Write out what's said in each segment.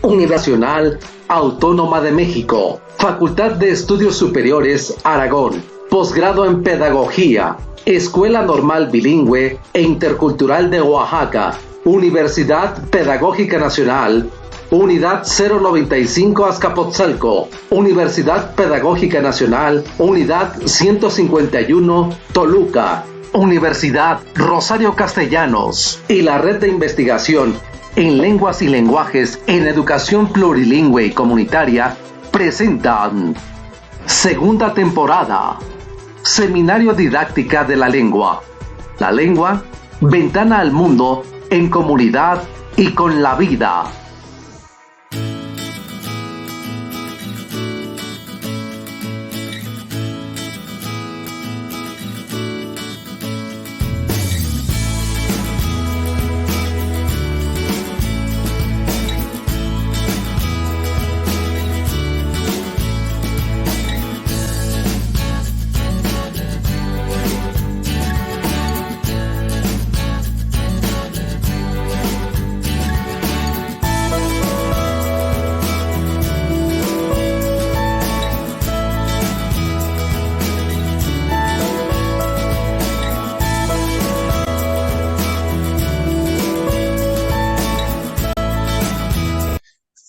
Universidad Autónoma de México, Facultad de Estudios Superiores Aragón, posgrado en Pedagogía, Escuela Normal Bilingüe e Intercultural de Oaxaca, Universidad Pedagógica Nacional, Unidad 095 Azcapotzalco, Universidad Pedagógica Nacional, Unidad 151 Toluca, Universidad Rosario Castellanos y la Red de Investigación en Lenguas y Lenguajes en Educación Plurilingüe y Comunitaria presentan segunda temporada, Seminario Didáctica de la Lengua. La lengua, ventana al mundo en comunidad y con la vida.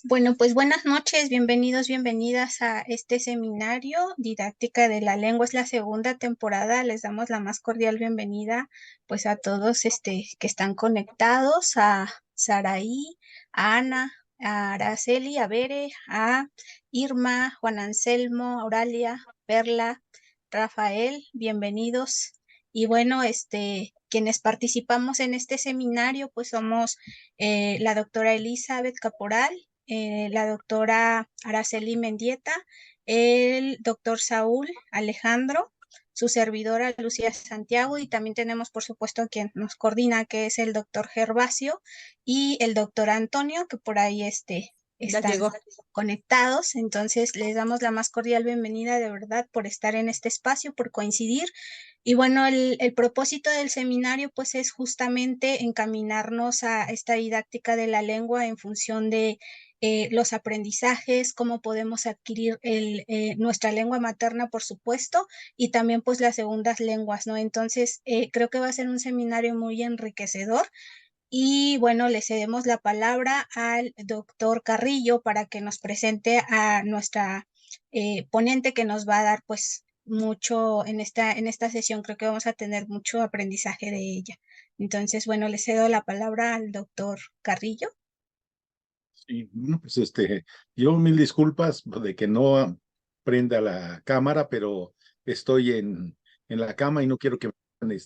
Bueno, pues buenas noches, bienvenidos, bienvenidas a este seminario Didáctica de la Lengua. Es la segunda temporada, les damos la más cordial bienvenida pues a todos que están conectados, a Saraí, a Ana, a Araceli, a Bere, a Irma, Juan Anselmo, Auralia, Perla, Rafael, bienvenidos. Y bueno, quienes participamos en este seminario pues somos la doctora Elizabeth Caporal, la doctora Araceli Mendieta, el doctor Saúl Alejandro, su servidora Lucía Santiago, y también tenemos por supuesto a quien nos coordina, que es el doctor Gervasio y el doctor Antonio, que por ahí están conectados. Entonces les damos la más cordial bienvenida, de verdad, por estar en este espacio, por coincidir. Y bueno, el propósito del seminario pues es justamente encaminarnos a esta didáctica de la lengua en función de los aprendizajes, cómo podemos adquirir nuestra lengua materna, por supuesto, y también pues las segundas lenguas, ¿no? Entonces, creo que va a ser un seminario muy enriquecedor. Y bueno, le cedemos la palabra al doctor Carrillo para que nos presente a nuestra ponente, que nos va a dar pues mucho en esta sesión. Creo que vamos a tener mucho aprendizaje de ella. Entonces, bueno, le cedo la palabra al doctor Carrillo. Sí, bueno, pues yo mil disculpas de que no prenda la cámara, pero estoy en la cama y no quiero que me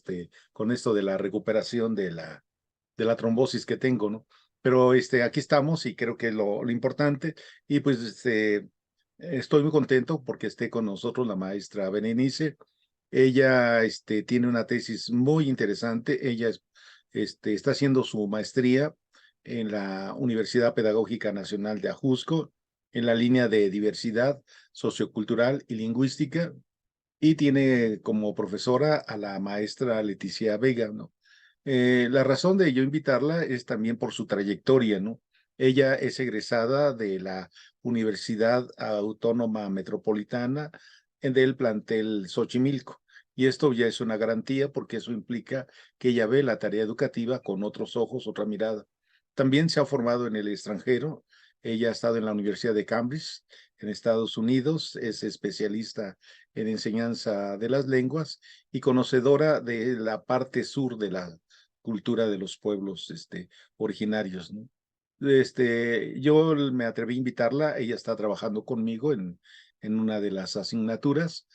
con esto de la recuperación de la trombosis que tengo, ¿no? Pero aquí estamos y creo que es lo importante. Y pues estoy muy contento porque esté con nosotros la maestra Berenice. Ella tiene una tesis muy interesante. Ella está haciendo su maestría en la Universidad Pedagógica Nacional de Ajusco, en la línea de diversidad sociocultural y lingüística, y tiene como profesora a la maestra Leticia Vega, ¿no? La razón de yo invitarla es también por su trayectoria, ¿no? Ella es egresada de la Universidad Autónoma Metropolitana del plantel Xochimilco. Y esto ya es una garantía porque eso implica que ella ve la tarea educativa con otros ojos, otra mirada. También se ha formado en el extranjero. Ella ha estado en la Universidad de Cambridge, en Estados Unidos. Es especialista en enseñanza de las lenguas y conocedora de la parte sur de la cultura de los pueblos originarios, ¿no? Yo me atreví a invitarla. Ella está trabajando conmigo en una de las asignaturas.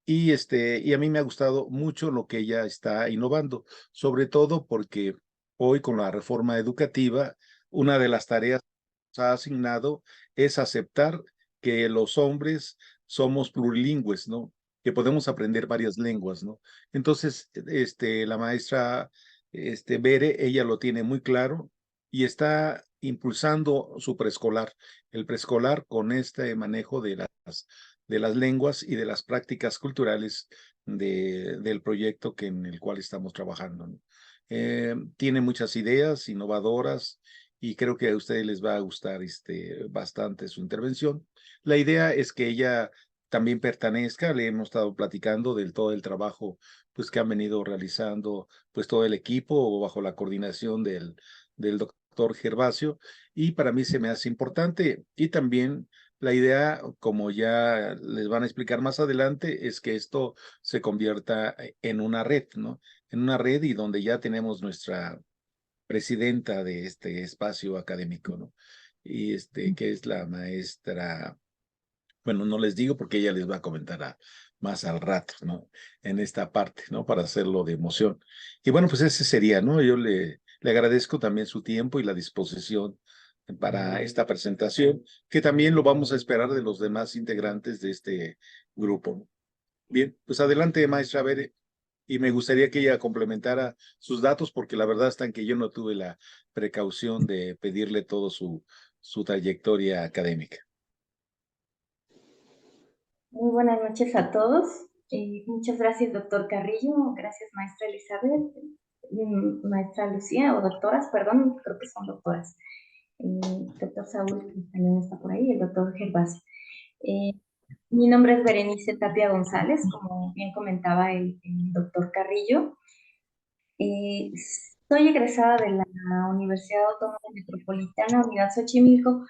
Y a mí me ha gustado mucho lo que ella está innovando, sobre todo porque hoy con la reforma educativa, una de las tareas que nos ha asignado es aceptar que los hombres somos plurilingües, ¿no? Que podemos aprender varias lenguas, ¿no? Entonces, la maestra Bere, ella lo tiene muy claro y está impulsando su preescolar, el preescolar con este manejo de las lenguas y de las prácticas culturales del proyecto en el cual estamos trabajando, ¿no? Tiene muchas ideas innovadoras y creo que a ustedes les va a gustar bastante su intervención. La idea es que ella también pertenezca, le hemos estado platicando del todo el trabajo pues que han venido realizando pues todo el equipo bajo la coordinación del doctor Gervasio, y para mí se me hace importante. Y también la idea, como ya les van a explicar más adelante, es que esto se convierta en una red, ¿no? En una red, y donde ya tenemos nuestra presidenta de este espacio académico, ¿no? Y que es la maestra, bueno, no les digo porque ella les va a comentar más al rato, ¿no? En esta parte, ¿no? Para hacerlo de emoción. Y bueno, pues ese sería, ¿no? Yo le agradezco también su tiempo y la disposición para esta presentación, que también lo vamos a esperar de los demás integrantes de este grupo. Bien, pues adelante, maestra Bere. Y me gustaría que ella complementara sus datos, porque la verdad está en que yo no tuve la precaución de pedirle todo su trayectoria académica. Muy buenas noches a todos. Muchas gracias, doctor Carrillo. Gracias, maestra Elizabeth, maestra Lucía, o doctoras, perdón, creo que son doctoras. Doctor Saúl, que también está por ahí, el doctor Gervasio. Mi nombre es Berenice Tapia González, como bien comentaba el doctor Carrillo. Soy egresada de la Universidad Autónoma Metropolitana, Unidad Xochimilco,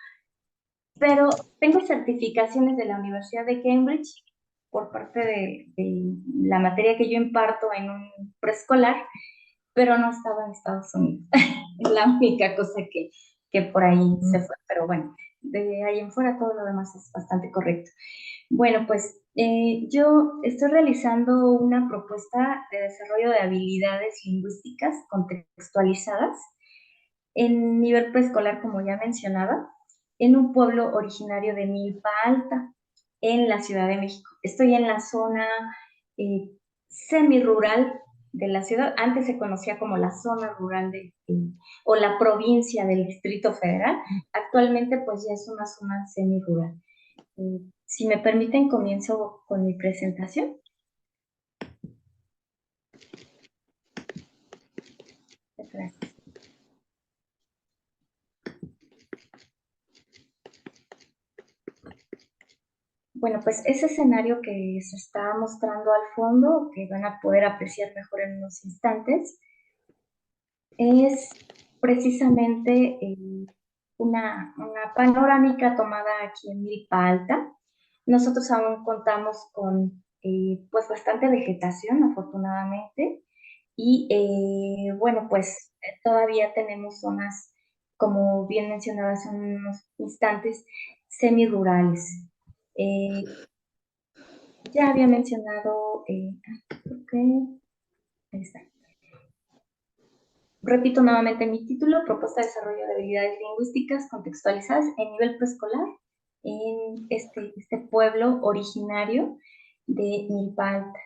pero tengo certificaciones de la Universidad de Cambridge por parte de la materia que yo imparto en un preescolar, pero no estaba en Estados Unidos. Es la única cosa que por ahí se fue, pero bueno, de ahí en fuera todo lo demás es bastante correcto. Bueno, pues yo estoy realizando una propuesta de desarrollo de habilidades lingüísticas contextualizadas en nivel preescolar, como ya mencionaba, en un pueblo originario de Milpa Alta, en la Ciudad de México. Estoy en la zona semirural de la ciudad. Antes se conocía como la zona rural o la provincia del Distrito Federal. Actualmente pues ya es una zona semirural. Si me permiten, comienzo con mi presentación. Gracias. Bueno, pues ese escenario que se está mostrando al fondo, que van a poder apreciar mejor en unos instantes, es precisamente una panorámica tomada aquí en Milpa Alta. Nosotros aún contamos con pues bastante vegetación, afortunadamente, y bueno, pues todavía tenemos zonas, como bien mencionaba hace unos instantes, semirurales. Ya había mencionado, ahí está. Repito nuevamente mi título: Propuesta de desarrollo de habilidades lingüísticas contextualizadas en nivel preescolar en este pueblo originario de Milpa Alta.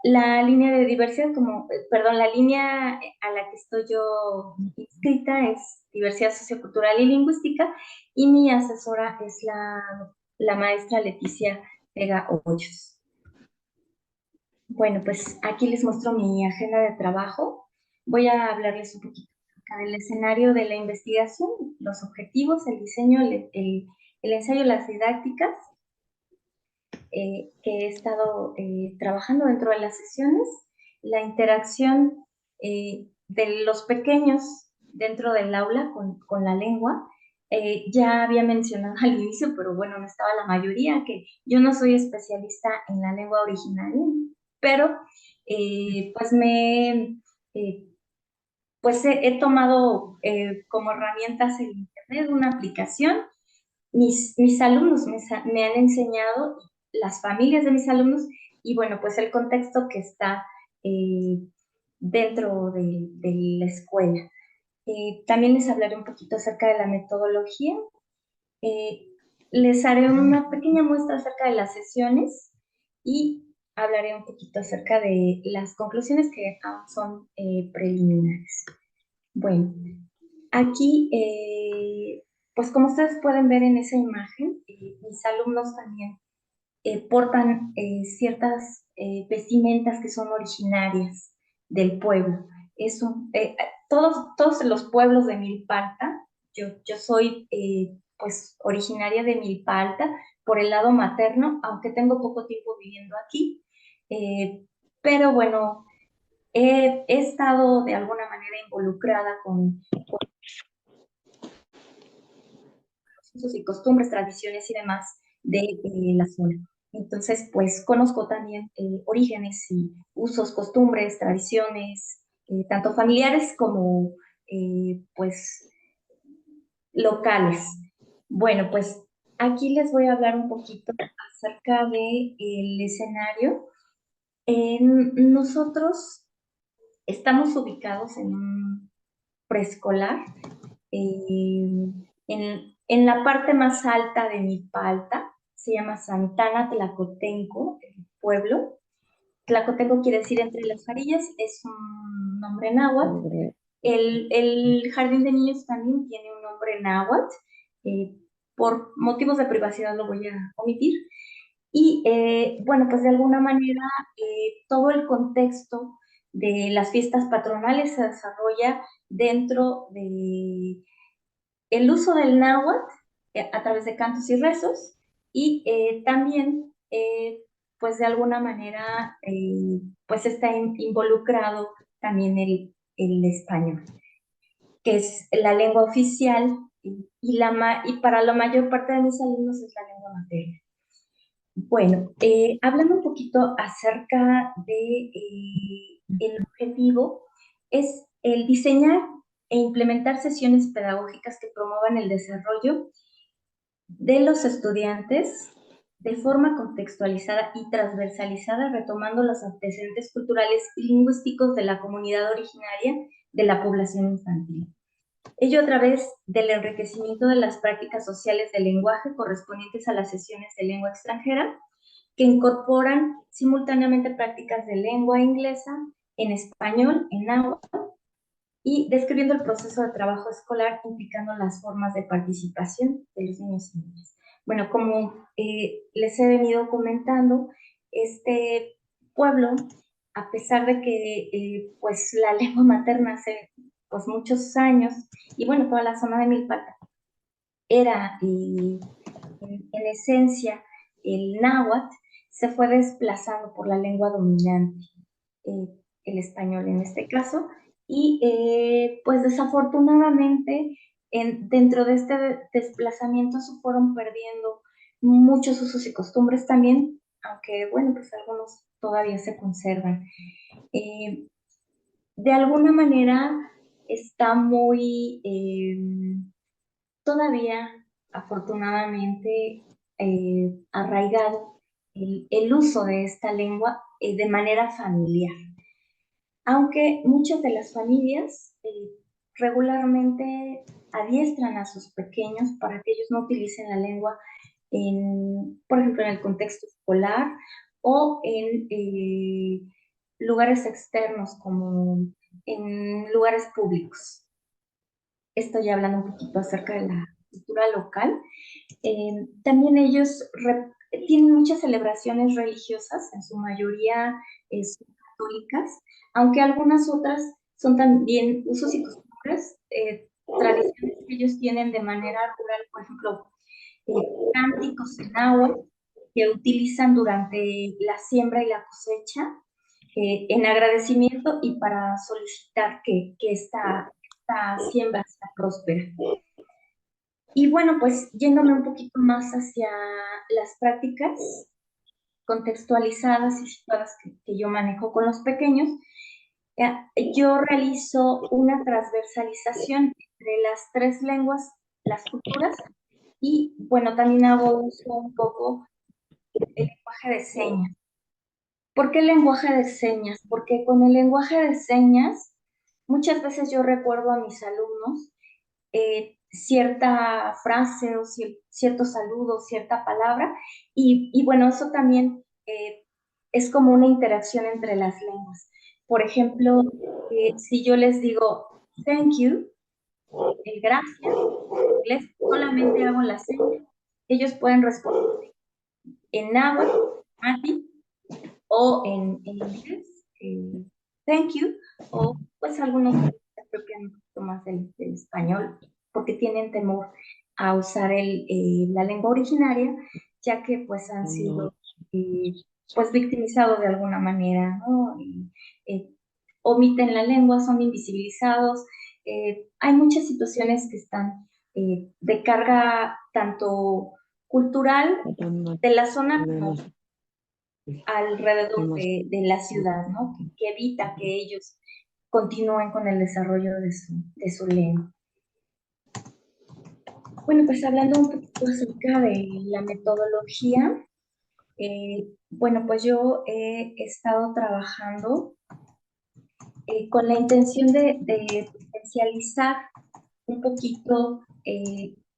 La línea de diversidad, la línea a la que estoy yo inscrita es diversidad sociocultural y lingüística, y mi asesora es la maestra Leticia Vega Hoyos. Bueno, pues aquí les muestro mi agenda de trabajo. Voy a hablarles un poquito acerca del escenario de la investigación, los objetivos, el diseño, el ensayo, las didácticas que he estado trabajando dentro de las sesiones, la interacción de los pequeños dentro del aula con la lengua. Ya había mencionado al inicio, pero bueno, no estaba la mayoría, que yo no soy especialista en la lengua originaria, pero pues he tomado como herramientas el internet, una aplicación. Mis alumnos me han enseñado, las familias de mis alumnos, y bueno, pues el contexto que está dentro de la escuela. También les hablaré un poquito acerca de la metodología. Les haré una pequeña muestra acerca de las sesiones y hablaré un poquito acerca de las conclusiones que aún son preliminares. Bueno, aquí, pues como ustedes pueden ver en esa imagen, mis alumnos también portan ciertas vestimentas que son originarias del pueblo. es todos los pueblos de Milpa Alta. Yo soy pues originaria de Milpa Alta por el lado materno, aunque tengo poco tiempo viviendo aquí. Pero bueno, he estado de alguna manera involucrada con usos y costumbres, tradiciones y demás de la zona. Entonces, pues conozco también orígenes y usos, costumbres, tradiciones, tanto familiares como pues locales. Bueno, pues aquí les voy a hablar un poquito acerca del escenario. Nosotros estamos ubicados en un preescolar, en la parte más alta de Milpa Alta. Se llama Santana Tlacotenco, el pueblo. Tlacotenco quiere decir entre las varillas, es un nombre náhuatl. El jardín de niños también tiene un nombre náhuatl. Por motivos de privacidad lo voy a omitir. Y bueno, pues de alguna manera todo el contexto de las fiestas patronales se desarrolla dentro de el uso del náhuatl a través de cantos y rezos, y también pues de alguna manera pues está involucrado también el español, que es la lengua oficial y para la mayor parte de mis alumnos es la lengua materna. Bueno, hablando un poquito acerca de el objetivo, es el diseñar e implementar sesiones pedagógicas que promuevan el desarrollo de los estudiantes de forma contextualizada y transversalizada, retomando los antecedentes culturales y lingüísticos de la comunidad originaria de la población infantil. Ello a través del enriquecimiento de las prácticas sociales del lenguaje correspondientes a las sesiones de lengua extranjera, que incorporan simultáneamente prácticas de lengua inglesa, en español, en náhuatl, y describiendo el proceso de trabajo escolar, implicando las formas de participación de los niños y niñas. Bueno, como les he venido comentando, este pueblo, a pesar de que pues la lengua materna hace pues muchos años, y bueno, toda la zona de Milpa Alta era en esencia el náhuatl, se fue desplazando por la lengua dominante, el español en este caso, y pues desafortunadamente dentro de este desplazamiento se fueron perdiendo muchos usos y costumbres también, aunque bueno, pues algunos todavía se conservan. De alguna manera está muy todavía afortunadamente arraigado el uso de esta lengua de manera familiar. Aunque muchas de las familias regularmente adiestran a sus pequeños para que ellos no utilicen la lengua, por ejemplo, en el contexto escolar o en lugares externos como en lugares públicos. Estoy hablando un poquito acerca de la cultura local. También ellos tienen muchas celebraciones religiosas, en su mayoría son católicas, aunque algunas otras son también usos y costumbres, tradiciones que ellos tienen de manera rural, por ejemplo, cánticos en agua que utilizan durante la siembra y la cosecha, en agradecimiento y para solicitar que esta siembra sea próspera. Y bueno, pues yéndome un poquito más hacia las prácticas contextualizadas y situadas que yo manejo con los pequeños, yo realizo una transversalización entre las tres lenguas, las culturas, y bueno, también hago uso un poco del lenguaje de señas. ¿Por qué el lenguaje de señas? Porque con el lenguaje de señas, muchas veces yo recuerdo a mis alumnos cierta frase o cierto saludo, cierta palabra, y bueno, eso también es como una interacción entre las lenguas. Por ejemplo, si yo les digo thank you, el gracias, en inglés solamente hago la seña, ellos pueden responder en náhuatl, mati, o en inglés, thank you, o pues algunos se apropian un poquito más del español porque tienen temor a usar la lengua originaria, ya que pues han sido pues victimizados de alguna manera, ¿no? Omiten la lengua, son invisibilizados. Hay muchas situaciones que están de carga tanto cultural de la zona como alrededor de la ciudad, ¿no? Que evita que ellos continúen con el desarrollo de su lengua. Bueno, pues hablando un poquito acerca de la metodología, bueno, pues yo he estado trabajando con la intención de potencializar un poquito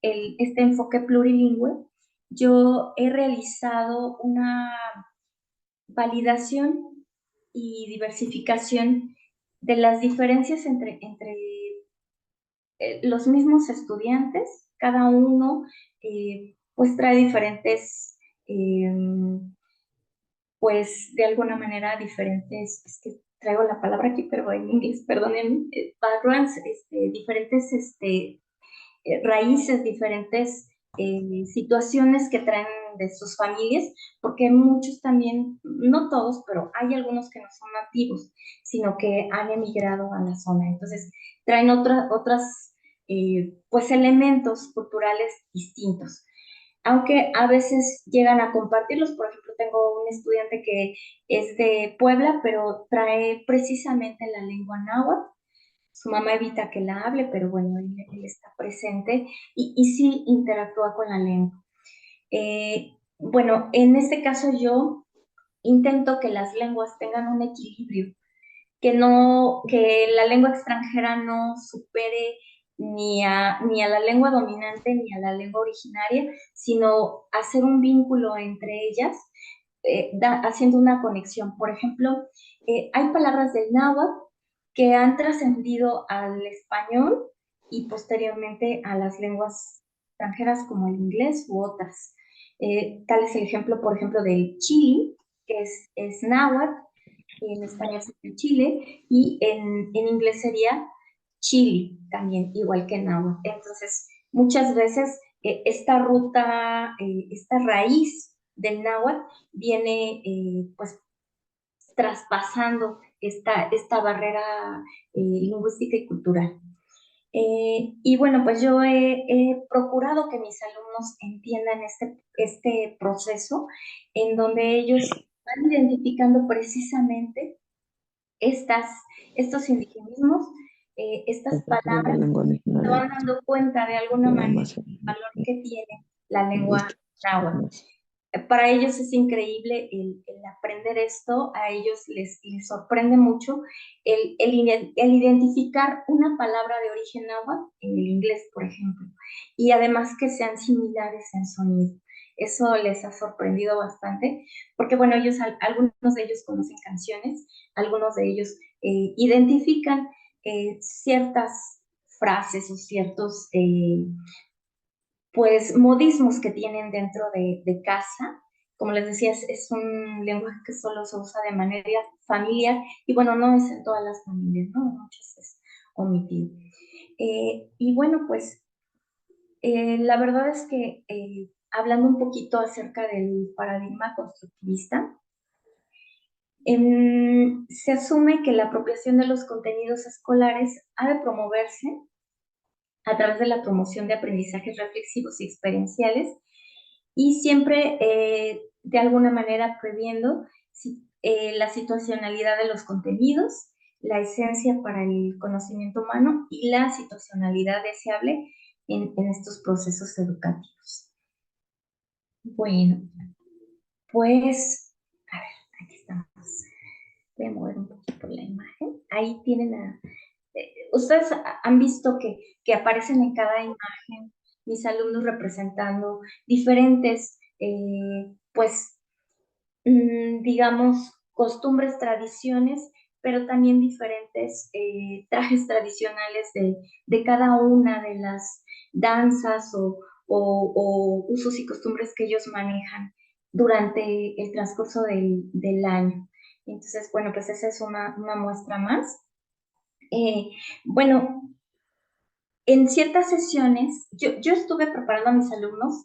este enfoque plurilingüe. Yo he realizado una validación y diversificación de las diferencias entre los mismos estudiantes. Cada uno pues trae diferentes, pues de alguna manera diferentes, es que traigo la palabra aquí, pero en inglés, perdonen, backgrounds, diferentes raíces, diferentes situaciones que traen de sus familias, porque muchos también, no todos, pero hay algunos que no son nativos, sino que han emigrado a la zona. Entonces, traen otras pues elementos culturales distintos. Aunque a veces llegan a compartirlos. Por ejemplo, tengo un estudiante que es de Puebla, pero trae precisamente la lengua náhuatl. Su mamá evita que la hable, pero bueno, él está presente y sí interactúa con la lengua. Bueno, en este caso yo intento que las lenguas tengan un equilibrio, que la lengua extranjera no supere ni a la lengua dominante ni a la lengua originaria, sino hacer un vínculo entre ellas, haciendo una conexión. Por ejemplo, hay palabras del náhuatl que han trascendido al español y posteriormente a las lenguas extranjeras como el inglés u otras. Tal es el ejemplo, por ejemplo, del chili, que es náhuatl, en español sería Chile, y en inglés sería Chile, también, igual que en náhuatl. Entonces, muchas veces esta ruta, esta raíz del náhuatl viene pues traspasando esta barrera lingüística y cultural. Y bueno, pues yo he procurado que mis alumnos entiendan este proceso en donde ellos van identificando precisamente estos indigenismos, estas palabras, se van dando cuenta de alguna manera del valor que tiene la lengua náhuatl. Para ellos es increíble el aprender esto, a ellos les sorprende mucho el identificar una palabra de origen náhuatl en el inglés, por ejemplo, y además que sean similares en sonido. Eso les ha sorprendido bastante, porque bueno, algunos de ellos conocen canciones, algunos de ellos identifican ciertas frases o ciertos pues modismos que tienen dentro de casa. Como les decía, es un lenguaje que solo se usa de manera familiar y bueno, no es en todas las familias, ¿no? Muchas es omitido. Y bueno, pues la verdad es que hablando un poquito acerca del paradigma constructivista, se asume que la apropiación de los contenidos escolares ha de promoverse a través de la promoción de aprendizajes reflexivos y experienciales y siempre de alguna manera previendo la situacionalidad de los contenidos, la esencia para el conocimiento humano y la situacionalidad deseable en estos procesos educativos. Bueno, pues, a ver, aquí estamos. Voy a mover un poquito la imagen. Ahí tienen ustedes han visto que aparecen en cada imagen mis alumnos representando diferentes, pues, digamos, costumbres, tradiciones, pero también diferentes trajes tradicionales de cada una de las danzas o usos y costumbres que ellos manejan durante el transcurso del año. Entonces, bueno, pues esa es una muestra más. Bueno, en ciertas sesiones, yo estuve preparando a mis alumnos,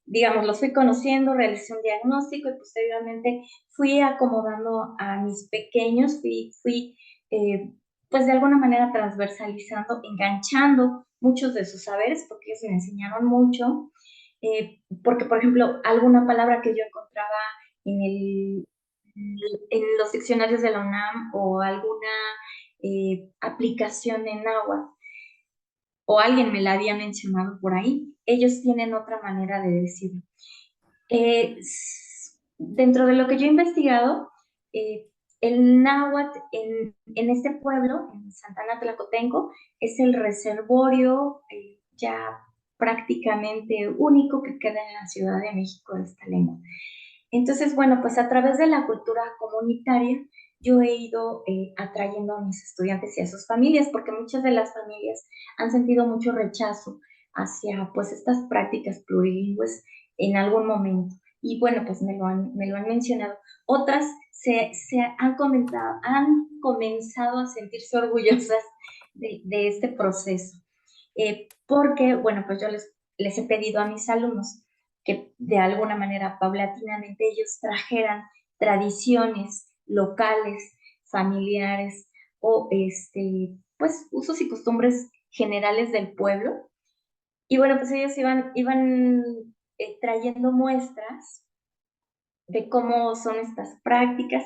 digamos, los fui conociendo, realicé un diagnóstico y posteriormente fui acomodando a mis pequeños, fui pues de alguna manera transversalizando, enganchando muchos de sus saberes, porque ellos me enseñaron mucho, porque, por ejemplo, alguna palabra que yo encontraba en, en los diccionarios de la UNAM o alguna aplicación en náhuatl, o alguien me la había mencionado por ahí, ellos tienen otra manera de decirlo. Dentro de lo que yo he investigado, el náhuatl en este pueblo, en Santana Tlacotenco, es el reservorio ya prácticamente único que queda en la Ciudad de México de esta lengua. Entonces, bueno, pues a través de la cultura comunitaria, yo he ido atrayendo a mis estudiantes y a sus familias, porque muchas de las familias han sentido mucho rechazo hacia pues estas prácticas plurilingües en algún momento. Y bueno, pues me lo han mencionado. Otras se han comenzado a sentirse orgullosas de este proceso. Porque, bueno, pues yo les he pedido a mis alumnos que de alguna manera paulatinamente ellos trajeran tradiciones locales, familiares o pues usos y costumbres generales del pueblo. Y bueno, pues ellos iban trayendo muestras de cómo son estas prácticas.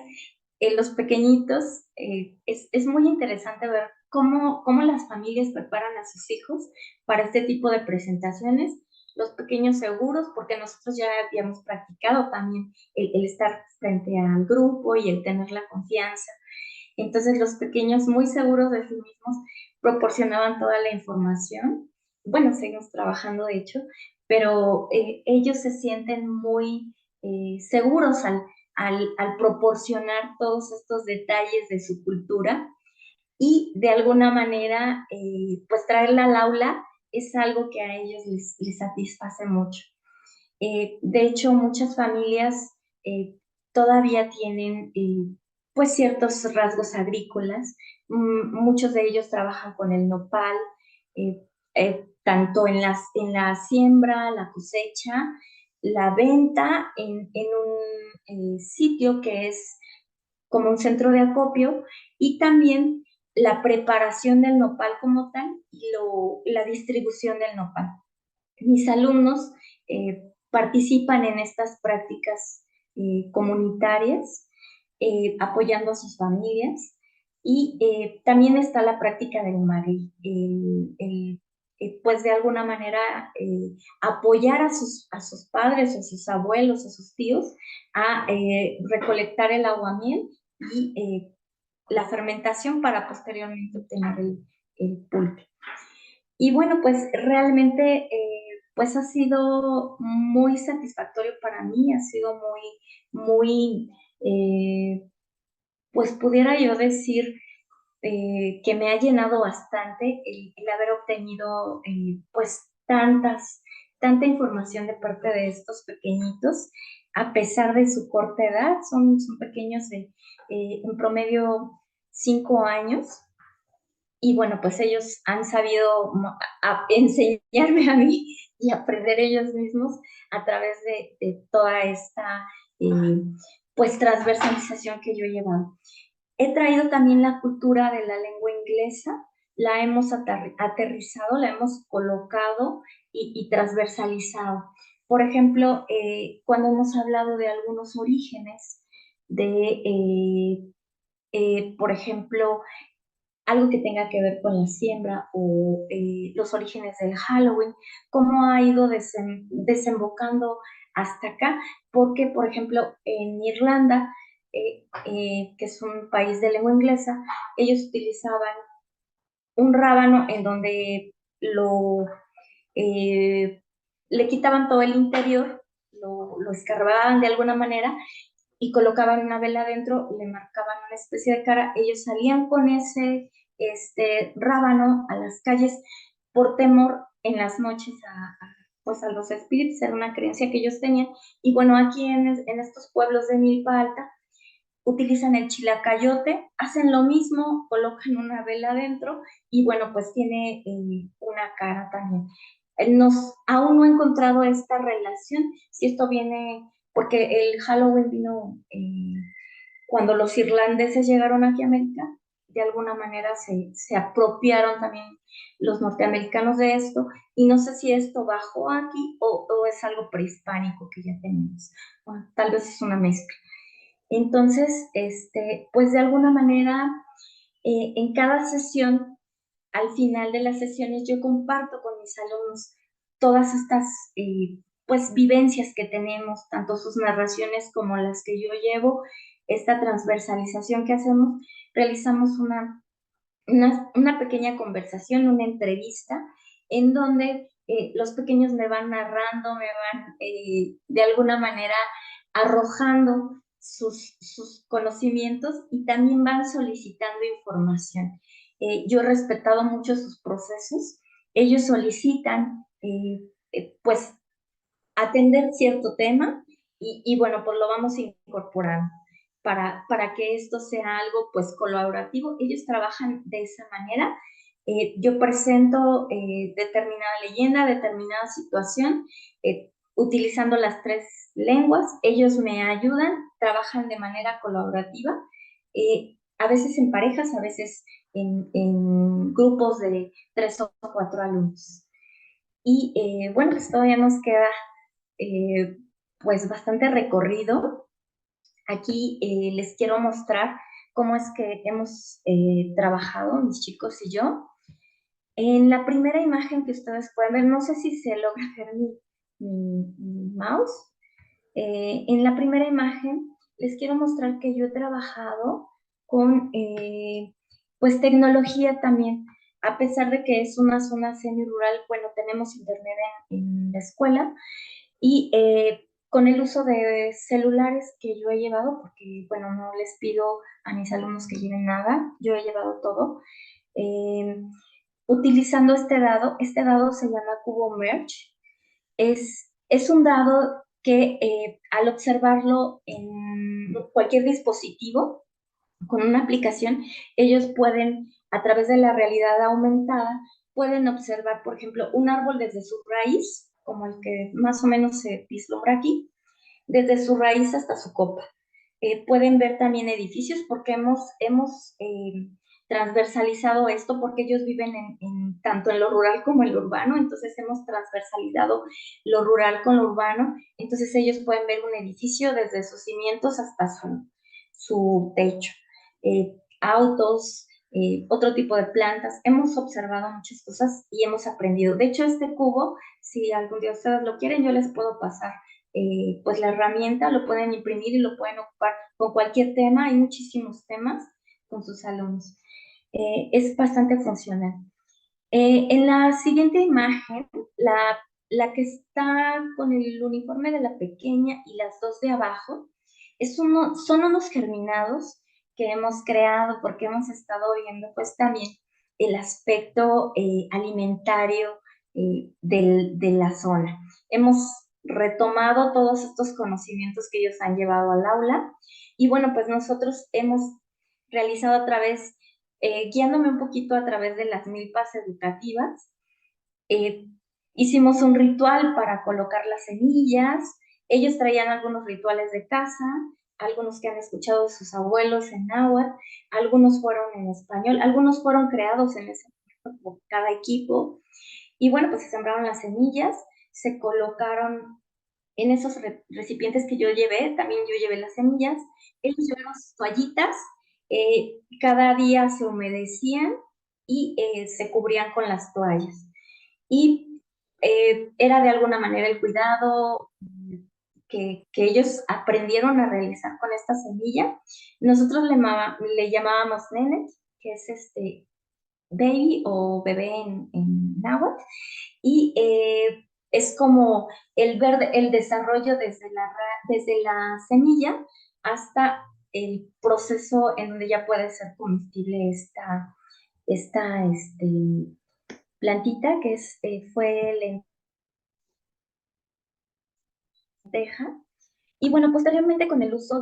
Los pequeñitos, es muy interesante ver cómo las familias preparan a sus hijos para este tipo de presentaciones. Los pequeños seguros, porque nosotros ya habíamos practicado también el estar frente al grupo y el tener la confianza. Entonces los pequeños muy seguros de sí mismos proporcionaban toda la información. Bueno, seguimos trabajando de hecho, pero ellos se sienten muy seguros al proporcionar todos estos detalles de su cultura y de alguna manera pues traerla al aula es algo que a ellos les satisface mucho. De hecho, muchas familias todavía tienen pues ciertos rasgos agrícolas. Muchos de ellos trabajan con el nopal, tanto en la siembra, la cosecha, la venta en un sitio que es como un centro de acopio y también la preparación del nopal como tal y la distribución del nopal. Mis alumnos participan en estas prácticas comunitarias, apoyando a sus familias. Y también está la práctica del maguey, pues de alguna manera apoyar a sus padres, a sus abuelos, a sus tíos, a recolectar el aguamiel y la fermentación para posteriormente obtener el pulque. Y bueno, pues realmente pues ha sido muy satisfactorio para mí, ha sido muy, pues pudiera yo decir que me ha llenado bastante el haber obtenido pues tanta información de parte de estos pequeñitos, a pesar de su corta edad, son pequeños de en promedio 5 años. Y bueno, pues ellos han sabido enseñarme a mí y aprender ellos mismos a través de toda esta pues transversalización que yo he llevado. He traído también la cultura de la lengua inglesa, la hemos aterrizado, la hemos colocado y transversalizado. Por ejemplo, cuando hemos hablado de algunos orígenes por ejemplo, algo que tenga que ver con la siembra o los orígenes del Halloween, cómo ha ido desembocando hasta acá, porque, por ejemplo, en Irlanda, que es un país de lengua inglesa, ellos utilizaban un rábano en donde eh, le quitaban todo el interior, lo escarbaban de alguna manera y colocaban una vela adentro, le marcaban una especie de cara, ellos salían con ese rábano a las calles por temor en las noches pues a los espíritus, era una creencia que ellos tenían. Y bueno, aquí en estos pueblos de Milpa Alta, utilizan el chilacayote, hacen lo mismo, colocan una vela adentro y bueno, pues tiene una cara también. Aún no he encontrado esta relación, si esto viene, porque el Halloween vino cuando los irlandeses llegaron aquí a América, de alguna manera se apropiaron también los norteamericanos de esto, y no sé si esto bajó aquí o es algo prehispánico que ya tenemos. Bueno, tal vez es una mezcla. Entonces, pues de alguna manera, en cada sesión, al final de las sesiones, yo comparto con mis alumnos todas estas, pues, vivencias que tenemos, tanto sus narraciones como las que yo llevo, esta transversalización que hacemos, realizamos una pequeña conversación, una entrevista, en donde los pequeños me van narrando, me van de alguna manera arrojando sus conocimientos y también van solicitando información. Yo he respetado mucho sus procesos. Ellos solicitan, pues, atender cierto tema y bueno, pues lo vamos incorporando para que esto sea algo pues colaborativo. Ellos trabajan de esa manera. Yo presento determinada leyenda, determinada situación, utilizando las tres lenguas. Ellos me ayudan, trabajan de manera colaborativa, a veces en parejas, a veces en grupos de 3 o 4 alumnos. Y bueno, pues todavía nos queda eh, pues bastante recorrido. Aquí les quiero mostrar cómo es que hemos trabajado, mis chicos y yo. En la primera imagen que ustedes pueden ver, no sé si se logra ver mi mouse. En la primera imagen les quiero mostrar que yo he trabajado con pues tecnología también. A pesar de que es una zona semi-rural, bueno, tenemos internet en la escuela, y con el uso de celulares que yo he llevado, porque, bueno, no les pido a mis alumnos que lleven nada, yo he llevado todo, eh, utilizando este dado se llama Cubo Merge. Es un dado que al observarlo en cualquier dispositivo, con una aplicación, ellos pueden, a través de la realidad aumentada, pueden observar, por ejemplo, un árbol desde su raíz, como el que más o menos se vislumbra aquí, desde su raíz hasta su copa. Pueden ver también edificios porque hemos transversalizado esto porque ellos viven tanto en lo rural como en lo urbano, entonces hemos transversalizado lo rural con lo urbano, entonces ellos pueden ver un edificio desde sus cimientos hasta su techo. Autos, otro tipo de plantas. Hemos observado muchas cosas y hemos aprendido. De hecho, este cubo, si algún día ustedes lo quieren, yo les puedo pasar pues la herramienta, lo pueden imprimir y lo pueden ocupar con cualquier tema. Hay muchísimos temas con sus alumnos. Es bastante funcional. En la siguiente imagen, la que está con el uniforme de la pequeña y las dos de abajo, son unos germinados que hemos creado porque hemos estado viendo pues también el aspecto alimentario de la zona. Hemos retomado todos estos conocimientos que ellos han llevado al aula y bueno, pues nosotros hemos realizado a través, guiándome un poquito a través de las milpas educativas, eh, hicimos un ritual para colocar las semillas. Ellos traían algunos rituales de casa, algunos que han escuchado de sus abuelos en náhuatl, algunos fueron en español, algunos fueron creados en ese momento por cada equipo. Y bueno, pues se sembraron las semillas, se colocaron en esos recipientes que yo llevé, también yo llevé las semillas, ellos llevaron sus toallitas, cada día se humedecían y se cubrían con las toallas. Y era de alguna manera el cuidado que ellos aprendieron a realizar con esta semilla. Nosotros le llamábamos nenet, que es baby o bebé en náhuatl, y es como el desarrollo desde la semilla hasta el proceso en donde ya puede ser comestible esta plantita que fue lenteja. Y bueno, posteriormente con el uso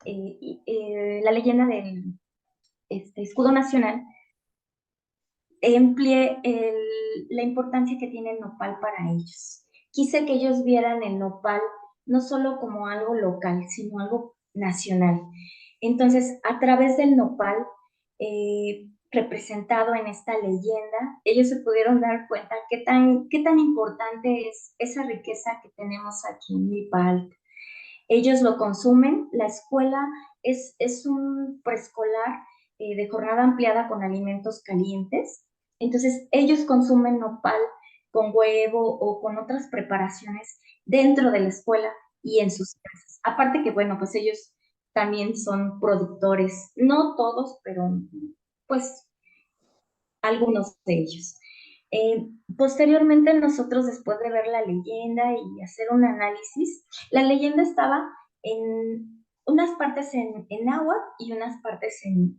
la leyenda del escudo nacional emplee la importancia que tiene el nopal para ellos. Quise que ellos vieran el nopal no solo como algo local, sino algo nacional. Entonces, a través del nopal, representado en esta leyenda, ellos se pudieron dar cuenta qué tan importante es esa riqueza que tenemos aquí en Milpa. Ellos lo consumen, la escuela es un preescolar de jornada ampliada con alimentos calientes. Entonces, ellos consumen nopal con huevo o con otras preparaciones dentro de la escuela y en sus casas. Aparte que, bueno, pues ellos también son productores, no todos, pero pues algunos de ellos. Posteriormente, nosotros, después de ver la leyenda y hacer un análisis, la leyenda estaba en unas partes en náhuatl y unas partes en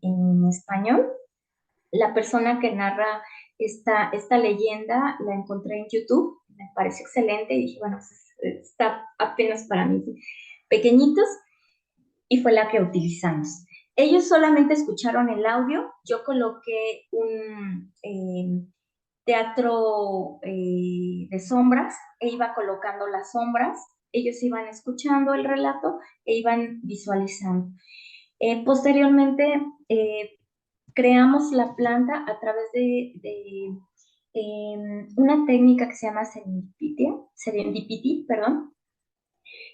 español. La persona que narra esta leyenda la encontré en YouTube, me pareció excelente y dije, bueno, pues, está apenas para mí pequeñitos, y fue la que utilizamos. Ellos solamente escucharon el audio, yo coloqué un teatro de sombras e iba colocando las sombras, ellos iban escuchando el relato e iban visualizando. Posteriormente, creamos la planta a través de una técnica que se llama serendipity, perdón.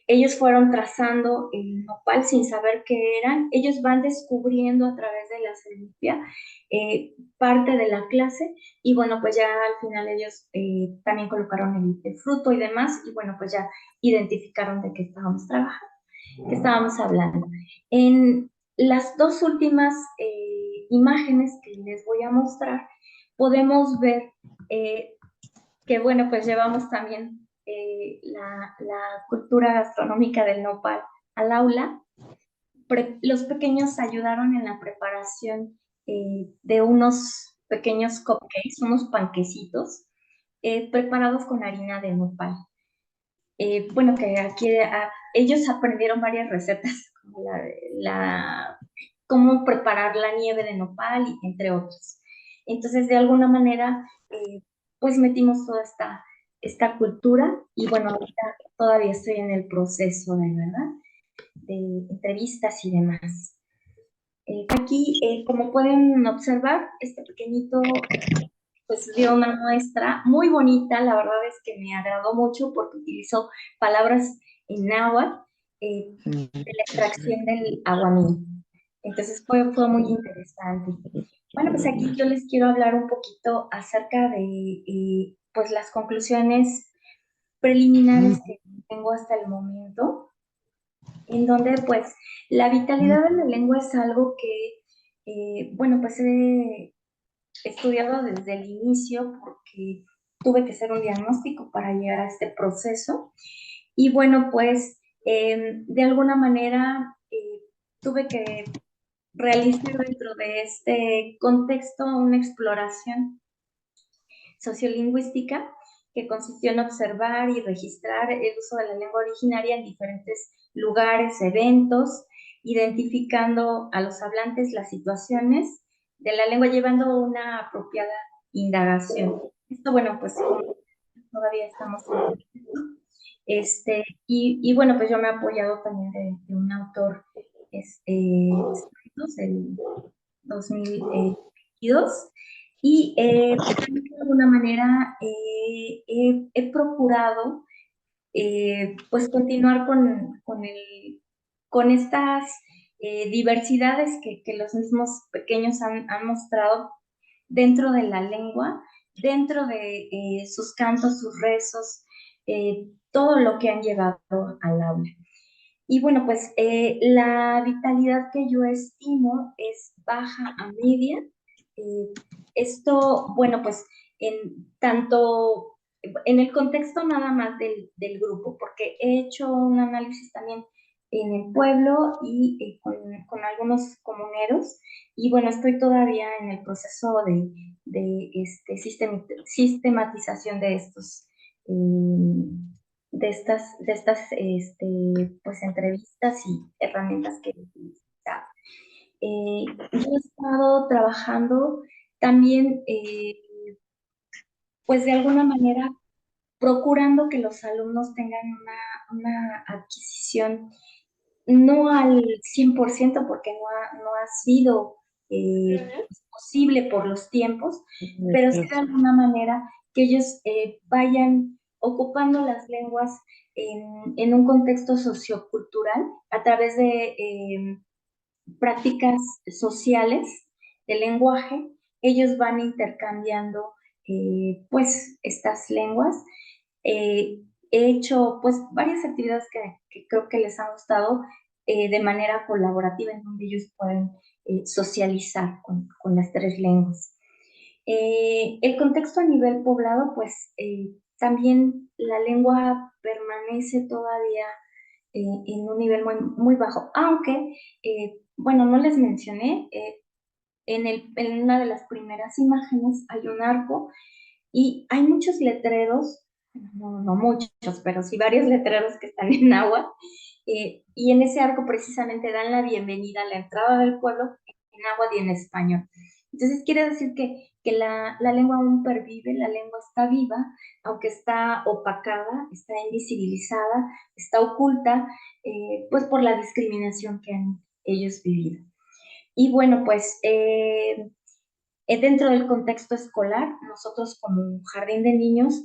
Ellos fueron trazando el nopal sin saber qué eran. Ellos van descubriendo a través de la serendipia parte de la clase y bueno, pues ya al final ellos también colocaron el fruto y demás y bueno, pues ya identificaron de qué estábamos trabajando, qué estábamos hablando. En las dos últimas imágenes que les voy a mostrar, podemos ver que bueno, pues llevamos también la cultura gastronómica del nopal al aula. Los pequeños ayudaron en la preparación de unos pequeños cupcakes, unos panquecitos preparados con harina de nopal. Bueno, que aquí ellos aprendieron varias recetas, como cómo preparar la nieve de nopal, y entre otros. Entonces, de alguna manera, pues metimos toda esta cultura y bueno, ahorita todavía estoy en el proceso de entrevistas y demás. Aquí, como pueden observar, este pequeñito pues dio una muestra muy bonita, la verdad es que me agradó mucho porque utilizó palabras en náhuatl de la extracción del aguamiel. Entonces fue muy interesante. Bueno, pues aquí yo les quiero hablar un poquito acerca de pues las conclusiones preliminares que tengo hasta el momento, en donde pues la vitalidad de la lengua es algo que, bueno, pues he estudiado desde el inicio porque tuve que hacer un diagnóstico para llegar a este proceso. Y bueno, pues de alguna manera tuve que realizar dentro de este contexto una exploración sociolingüística que consistió en observar y registrar el uso de la lengua originaria en diferentes lugares, eventos, identificando a los hablantes las situaciones de la lengua, llevando una apropiada indagación. Esto, bueno, pues todavía estamos y bueno, pues yo me he apoyado también de un autor del 2022 y de alguna manera he procurado pues continuar con estas diversidades que los mismos pequeños han mostrado dentro de la lengua, dentro de sus cantos, sus rezos, todo lo que han llevado al aula. Y bueno, pues la vitalidad que yo estimo es baja a media. Esto, bueno, pues tanto en el contexto nada más del grupo, porque he hecho un análisis también en el pueblo y con algunos comuneros, y bueno, estoy todavía en el proceso de sistematización de estos pues, entrevistas y herramientas que he utilizado. Yo he estado trabajando también, pues de alguna manera, procurando que los alumnos tengan una adquisición, no al 100%, porque no ha sido posible por los tiempos, pero sí de alguna manera que ellos vayan ocupando las lenguas en un contexto sociocultural a través de prácticas sociales de lenguaje. Ellos van intercambiando pues estas lenguas. He hecho pues varias actividades que creo que les han gustado de manera colaborativa, en donde ellos pueden socializar con las tres lenguas. El contexto a nivel poblado, pues también la lengua permanece todavía en un nivel muy bajo, aunque, bueno, no les mencioné, en una de las primeras imágenes hay un arco y hay muchos letreros, no muchos, pero sí varios letreros que están en agua, y en ese arco precisamente dan la bienvenida a la entrada del pueblo en agua y en español. Entonces quiere decir que la lengua aún pervive, la lengua está viva, aunque está opacada, está invisibilizada, está oculta, pues por la discriminación que han ellos vivido. Y bueno, pues dentro del contexto escolar, nosotros como un jardín de niños,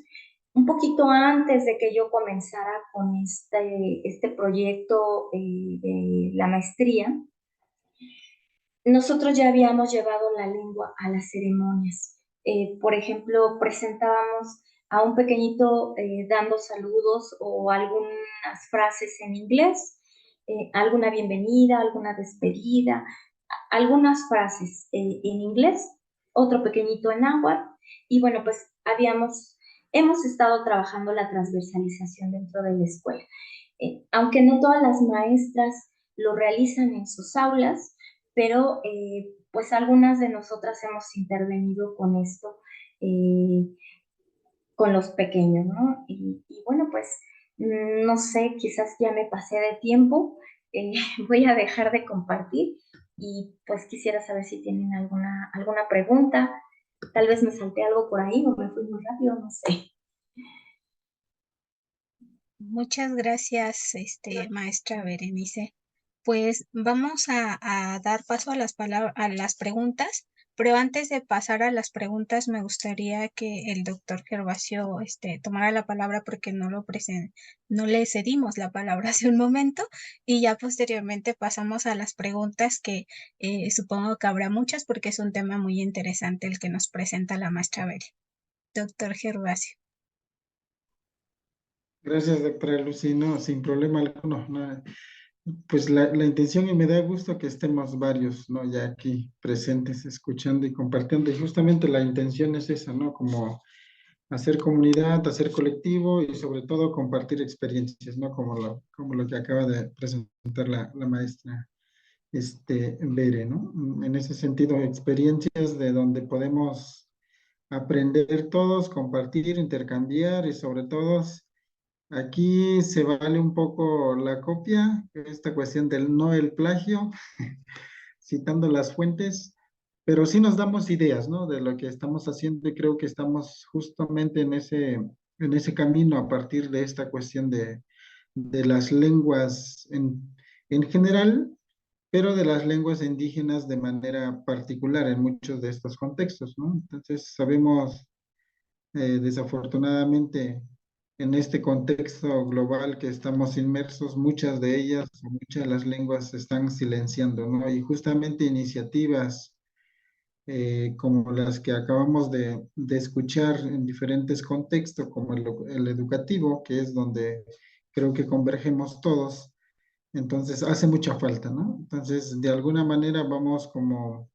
un poquito antes de que yo comenzara con este proyecto de la maestría, nosotros ya habíamos llevado la lengua a las ceremonias. Por ejemplo, presentábamos a un pequeñito dando saludos o algunas frases en inglés, alguna bienvenida, alguna despedida, algunas frases en inglés, otro pequeñito en náhuatl, y bueno, pues hemos estado trabajando la transversalización dentro de la escuela. Aunque no todas las maestras lo realizan en sus aulas, pero pues algunas de nosotras hemos intervenido con esto, con los pequeños, ¿no? Y bueno, pues no sé, quizás ya me pasé de tiempo, voy a dejar de compartir y pues quisiera saber si tienen alguna pregunta, tal vez me salté algo por ahí o me fui muy rápido, no sé. Muchas gracias, maestra Berenice. Pues vamos a dar paso a a las preguntas, pero antes de pasar a las preguntas, me gustaría que el doctor Gervasio tomara la palabra porque no le cedimos la palabra hace un momento y ya posteriormente pasamos a las preguntas que supongo que habrá muchas porque es un tema muy interesante el que nos presenta la maestra Bere. Doctor Gervasio. Gracias, doctora Lucy. No, sin problema alguno. No, pues la intención, y me da gusto que estemos varios, ¿no? Ya aquí presentes, escuchando y compartiendo. Y justamente la intención es esa, ¿no? Como hacer comunidad, hacer colectivo y sobre todo compartir experiencias, ¿no? Como lo que acaba de presentar la maestra Bere, ¿no? En ese sentido, experiencias de donde podemos aprender todos, compartir, intercambiar y sobre todo aquí se vale un poco la copia, esta cuestión del no el plagio, citando las fuentes, pero sí nos damos ideas, ¿no? De lo que estamos haciendo y creo que estamos justamente en ese camino a partir de esta cuestión de las lenguas en general, pero de las lenguas indígenas de manera particular en muchos de estos contextos, ¿no? Entonces sabemos desafortunadamente, en este contexto global que estamos inmersos, muchas de ellas, o muchas de las lenguas se están silenciando, ¿no? Y justamente iniciativas como las que acabamos de escuchar en diferentes contextos, como el educativo, que es donde creo que convergemos todos, entonces hace mucha falta, ¿no? Entonces, de alguna manera vamos como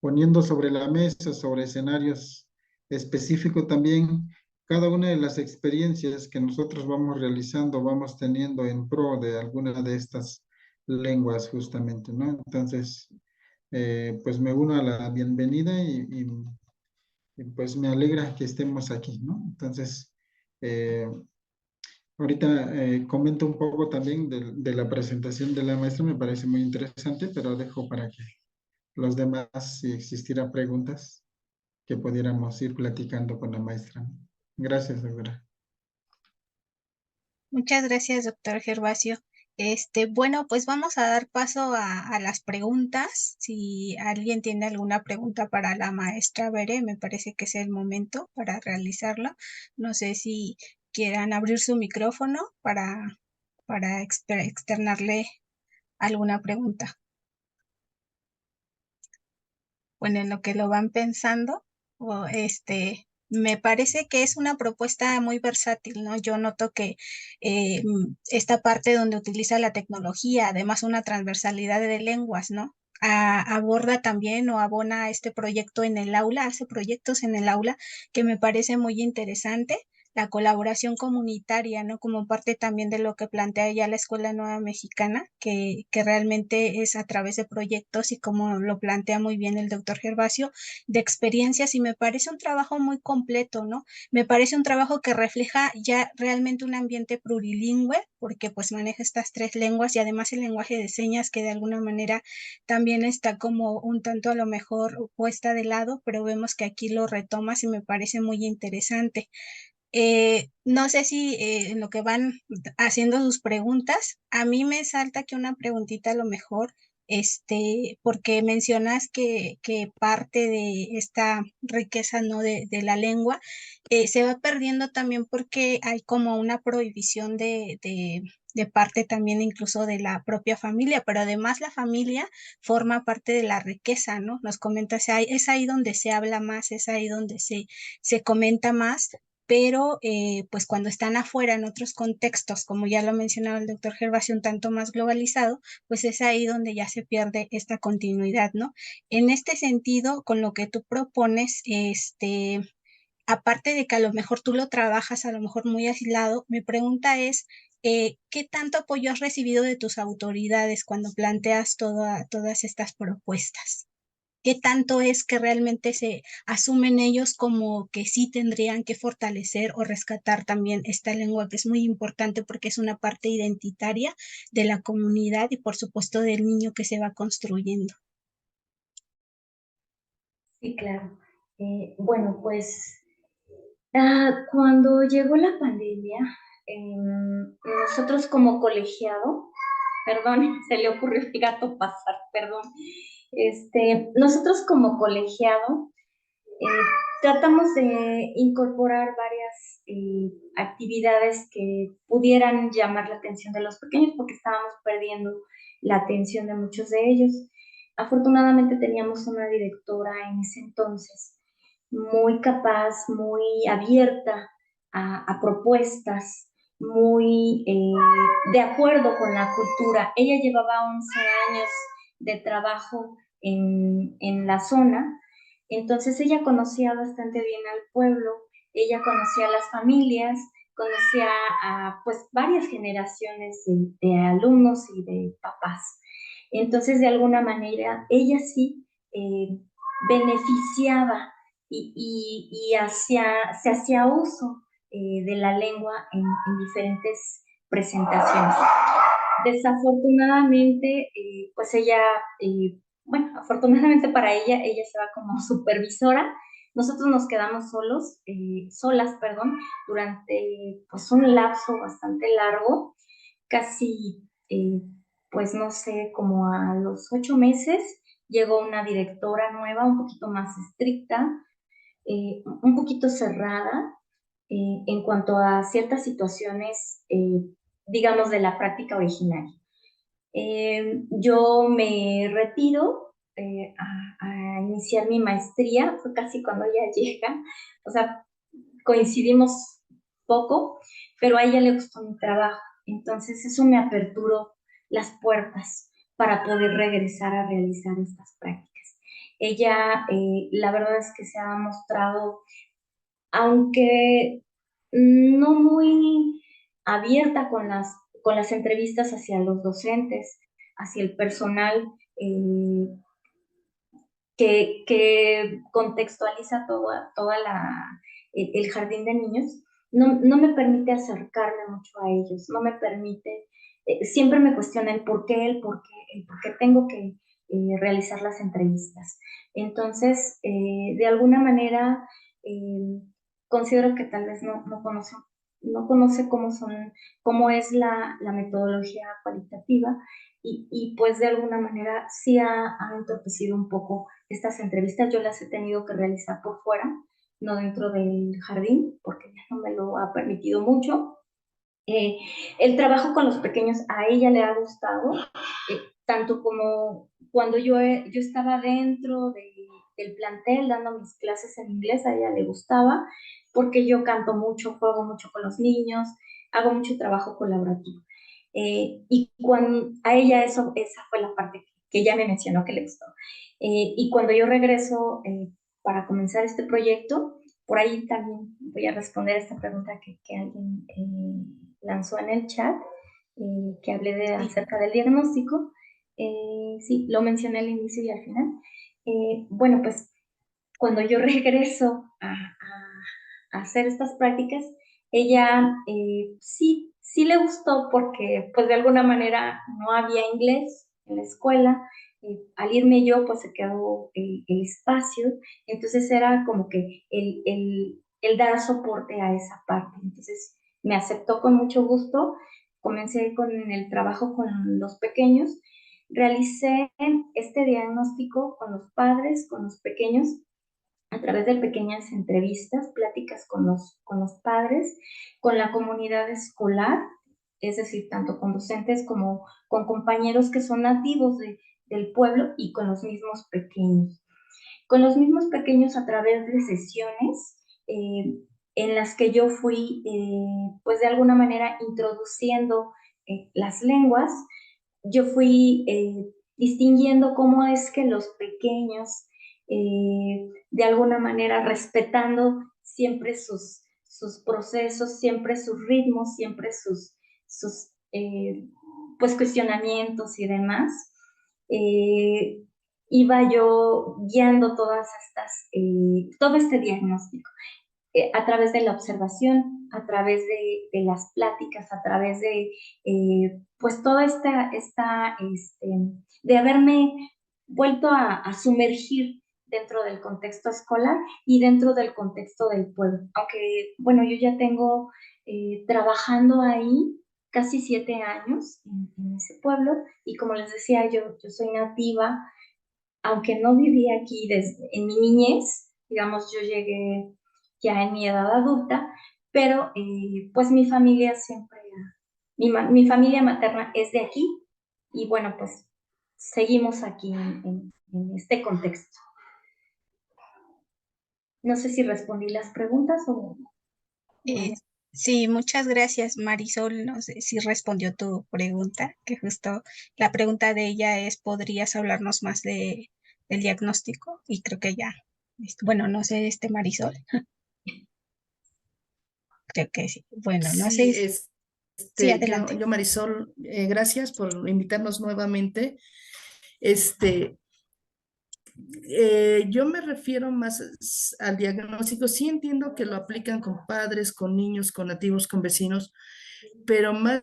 poniendo sobre la mesa, sobre escenarios específicos también, cada una de las experiencias que nosotros vamos realizando, vamos teniendo en pro de alguna de estas lenguas justamente, ¿no? Entonces, pues me uno a la bienvenida y, pues me alegra que estemos aquí, ¿no? Entonces, eh, Ahorita comento un poco también de la presentación de la maestra, me parece muy interesante, pero dejo para que los demás, si existieran preguntas, que pudiéramos ir platicando con la maestra. Gracias, doctora. Muchas gracias, doctor Gervasio. Bueno, pues vamos a dar paso a las preguntas. Si alguien tiene alguna pregunta para la maestra Bere, me parece que es el momento para realizarla. No sé si quieran abrir su micrófono para externarle alguna pregunta. Bueno, en lo que lo van pensando, o me parece que es una propuesta muy versátil, ¿no? Yo noto que esta parte donde utiliza la tecnología, además una transversalidad de lenguas, ¿no? Aborda también o abona este proyecto en el aula, hace proyectos en el aula que me parece muy interesante. La colaboración comunitaria, ¿no? Como parte también de lo que plantea ya la Escuela Nueva Mexicana, que realmente es a través de proyectos y como lo plantea muy bien el doctor Gervasio, de experiencias y me parece un trabajo muy completo, ¿no? Me parece un trabajo que refleja ya realmente un ambiente plurilingüe, porque pues maneja estas tres lenguas y además el lenguaje de señas que de alguna manera también está como un tanto a lo mejor puesta de lado, pero vemos que aquí lo retomas y me parece muy interesante. No sé si en lo que van haciendo sus preguntas, a mí me salta que una preguntita a lo mejor, porque mencionas que parte de esta riqueza, ¿no? de la lengua se va perdiendo también porque hay como una prohibición de parte también incluso de la propia familia, pero además la familia forma parte de la riqueza, ¿no? Nos comentas, es ahí donde se habla más, es ahí donde se comenta más, pero pues cuando están afuera en otros contextos, como ya lo mencionaba el doctor Gervasio, un tanto más globalizado, pues es ahí donde ya se pierde esta continuidad, ¿no? En este sentido, con lo que tú propones, aparte de que a lo mejor tú lo trabajas a lo mejor muy aislado, mi pregunta es, ¿qué tanto apoyo has recibido de tus autoridades cuando planteas todas estas propuestas? ¿Qué tanto es que realmente se asumen ellos como que sí tendrían que fortalecer o rescatar también esta lengua que es muy importante porque es una parte identitaria de la comunidad y por supuesto del niño que se va construyendo? Sí, claro. Bueno, pues cuando llegó la pandemia, nosotros como colegiado, perdón, se le ocurrió el gato pasar, perdón. Nosotros como colegiado tratamos de incorporar varias actividades que pudieran llamar la atención de los pequeños porque estábamos perdiendo la atención de muchos de ellos. Afortunadamente teníamos una directora en ese entonces muy capaz, muy abierta a propuestas, muy de acuerdo con la cultura. Ella llevaba 11 años de trabajo en la zona, entonces ella conocía bastante bien al pueblo, ella conocía a las familias, conocía a pues varias generaciones de alumnos y de papás. Entonces, de alguna manera, ella sí beneficiaba se hacía uso de la lengua en diferentes presentaciones. Desafortunadamente, pues ella, bueno, afortunadamente para ella, ella se va como supervisora. Nosotros nos quedamos solas, perdón, durante pues un lapso bastante largo, casi, pues no sé, como a los 8 meses llegó una directora nueva, un poquito más estricta, un poquito cerrada en cuanto a ciertas situaciones, digamos, de la práctica originaria. Yo me retiro a iniciar mi maestría, fue casi cuando ella llega, o sea, coincidimos poco, pero a ella le gustó mi trabajo, entonces eso me aperturó las puertas para poder regresar a realizar estas prácticas. Ella, la verdad es que se ha mostrado, aunque no muy abierta con las entrevistas hacia los docentes, hacia el personal que contextualiza toda el jardín de niños, no me permite acercarme mucho a ellos, no me permite, siempre me cuestiona el por qué tengo que realizar las entrevistas. Entonces, de alguna manera, considero que tal vez no conoce cómo es la metodología cualitativa y pues de alguna manera sí ha entorpecido un poco estas entrevistas. Yo las he tenido que realizar por fuera, no dentro del jardín, porque ya no me lo ha permitido mucho. El trabajo con los pequeños a ella le ha gustado, tanto como cuando yo estaba dentro del plantel dando mis clases en inglés, a ella le gustaba, porque yo canto mucho, juego mucho con los niños, hago mucho trabajo colaborativo. Y a ella esa fue la parte que ya me mencionó que le gustó. Y cuando yo regreso para comenzar este proyecto, por ahí también voy a responder esta pregunta que alguien lanzó en el chat, que hablé acerca del diagnóstico. Sí, lo mencioné al inicio y al final. Bueno, pues cuando yo regreso a hacer estas prácticas, ella sí le gustó porque pues de alguna manera no había inglés en la escuela. Al irme yo, pues se quedó el espacio, entonces era como que el dar soporte a esa parte. Entonces me aceptó con mucho gusto, comencé con el trabajo con los pequeños, realicé este diagnóstico con los padres, con los pequeños, a través de pequeñas entrevistas, pláticas con los padres, con la comunidad escolar, es decir, tanto con docentes como con compañeros que son nativos del pueblo y con los mismos pequeños. Con los mismos pequeños a través de sesiones en las que yo fui, pues de alguna manera, introduciendo las lenguas, yo fui distinguiendo cómo es que los pequeños, de alguna manera, respetando siempre sus procesos, siempre sus ritmos, siempre sus pues cuestionamientos y demás, iba yo guiando todo este diagnóstico a través de la observación, a través de las pláticas, a través de pues toda de haberme vuelto a sumergir dentro del contexto escolar y dentro del contexto del pueblo. Aunque, bueno, yo ya tengo trabajando ahí casi 7 años en ese pueblo y como les decía, yo soy nativa, aunque no viví aquí en mi niñez, digamos, yo llegué ya en mi edad adulta, pero pues mi familia siempre, mi familia materna es de aquí y bueno, pues seguimos aquí en este contexto. No sé si respondí las preguntas o... Sí, muchas gracias, Marisol. No sé si respondió tu pregunta, que justo la pregunta de ella es, ¿podrías hablarnos más del diagnóstico? Y creo que ya, bueno, no sé, Marisol, creo que sí. Bueno, no Sí, sé, sí, adelante. yo Marisol, gracias por invitarnos nuevamente. Este, yo me refiero más al diagnóstico. Sí entiendo que lo aplican con padres, con niños, con nativos, con vecinos, pero más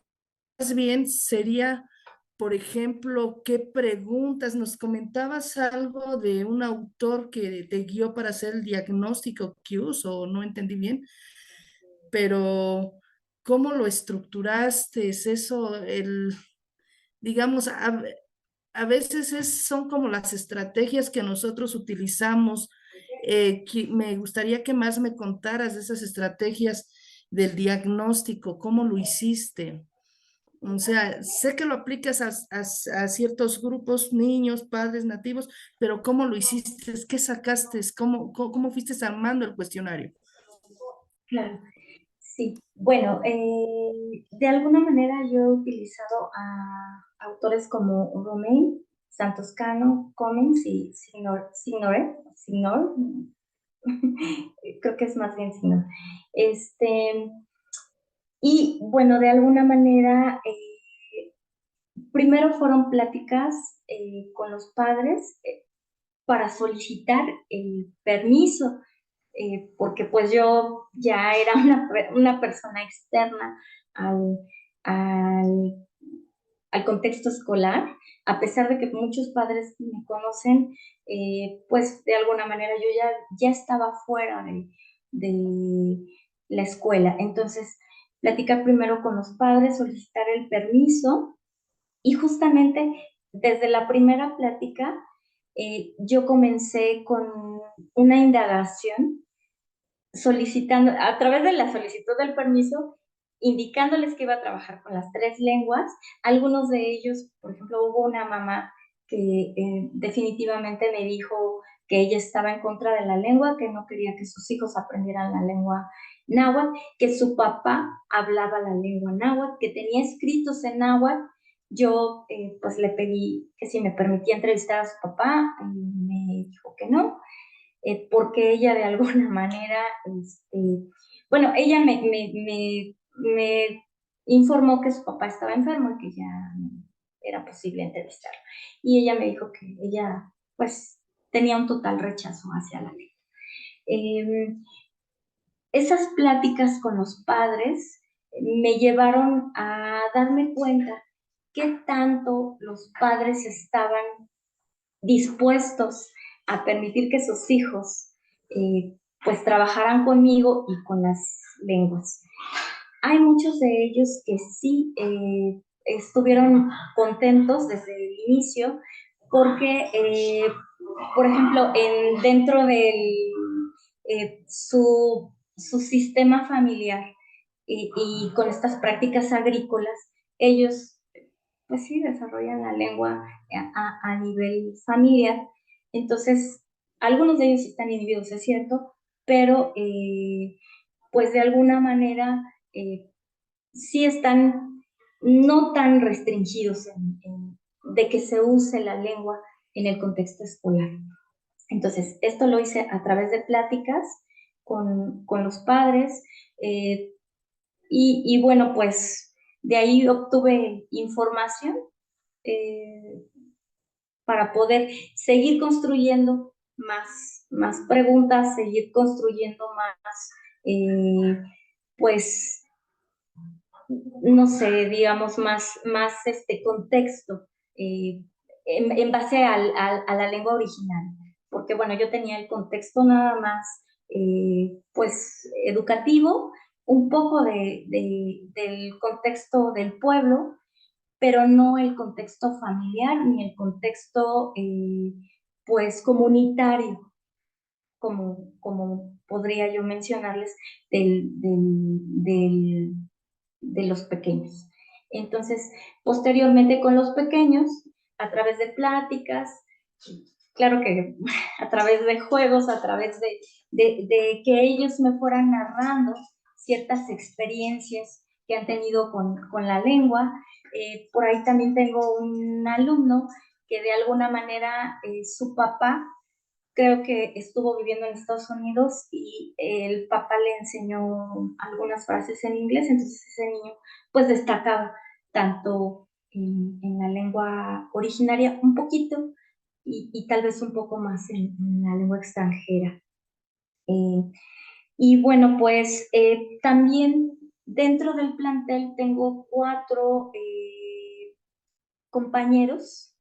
bien sería, por ejemplo, ¿qué preguntas? Nos comentabas algo de un autor que te guió para hacer el diagnóstico QS, o no entendí bien, pero ¿cómo lo estructuraste? ¿Es eso, digamos, a veces son como las estrategias que nosotros utilizamos? Me gustaría que más me contaras de esas estrategias del diagnóstico, cómo lo hiciste. O sea, sé que lo aplicas a ciertos grupos, niños, padres nativos, pero ¿cómo lo hiciste? ¿Qué sacaste? ¿Cómo fuiste armando el cuestionario? Claro, sí. Bueno, de alguna manera yo he utilizado a autores como Romain, Santos Cano, Cummings y Signor, creo que es más bien Signor. Y bueno, de alguna manera, primero fueron pláticas con los padres para solicitar el permiso porque pues yo ya era una persona externa al, al, al contexto escolar, a pesar de que muchos padres me conocen, pues de alguna manera yo ya estaba fuera de la escuela. Entonces, platicar primero con los padres, solicitar el permiso y justamente desde la primera plática yo comencé con una indagación solicitando, a través de la solicitud del permiso, indicándoles que iba a trabajar con las 3 lenguas. Algunos de ellos, por ejemplo, hubo una mamá que definitivamente me dijo que ella estaba en contra de la lengua, que no quería que sus hijos aprendieran la lengua náhuatl, que su papá hablaba la lengua náhuatl, que tenía escritos en náhuatl. Yo pues le pedí que si me permitía entrevistar a su papá y me dijo que no, porque ella de alguna manera, bueno, ella me informó que su papá estaba enfermo y que ya no era posible entrevistarlo. Y ella me dijo que ella, pues, tenía un total rechazo hacia la ley. Esas pláticas con los padres me llevaron a darme cuenta qué tanto los padres estaban dispuestos a permitir que sus hijos pues trabajaran conmigo y con las lenguas. Hay muchos de ellos que sí estuvieron contentos desde el inicio porque, por ejemplo, dentro de su sistema familiar y con estas prácticas agrícolas, ellos pues sí, desarrollan la lengua a nivel familiar. Entonces, algunos de ellos están inhibidos, es cierto, pero pues de alguna manera sí están no tan restringidos de que se use la lengua en el contexto escolar. Entonces, esto lo hice a través de pláticas con los padres y bueno, pues de ahí obtuve información para poder seguir construyendo más preguntas, seguir construyendo más, pues, no sé, digamos, más contexto en base a la lengua original. Porque, bueno, yo tenía el contexto nada más, pues, educativo, un poco del contexto del pueblo, pero no el contexto familiar ni el contexto, pues, comunitario, como podría yo mencionarles, de los pequeños. Entonces, posteriormente con los pequeños, a través de pláticas, claro que a través de juegos, a través de que ellos me fueran narrando ciertas experiencias que han tenido con la lengua. Por ahí también tengo un alumno que de alguna manera su papá creo que estuvo viviendo en Estados Unidos y el papá le enseñó algunas frases en inglés, entonces ese niño pues destacaba tanto en la lengua originaria un poquito y tal vez un poco más en la lengua extranjera. Y bueno, pues también dentro del plantel tengo 4 compañeros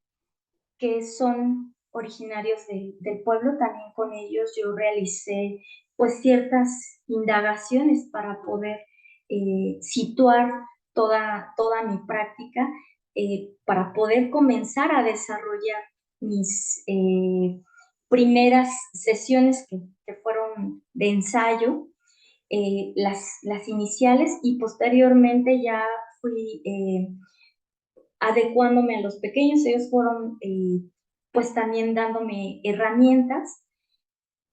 que son originarios del pueblo. También con ellos yo realicé pues ciertas indagaciones para poder situar toda mi práctica, para poder comenzar a desarrollar mis primeras sesiones que fueron de ensayo, las iniciales, y posteriormente ya fui adecuándome a los pequeños. Ellos fueron pues también dándome herramientas,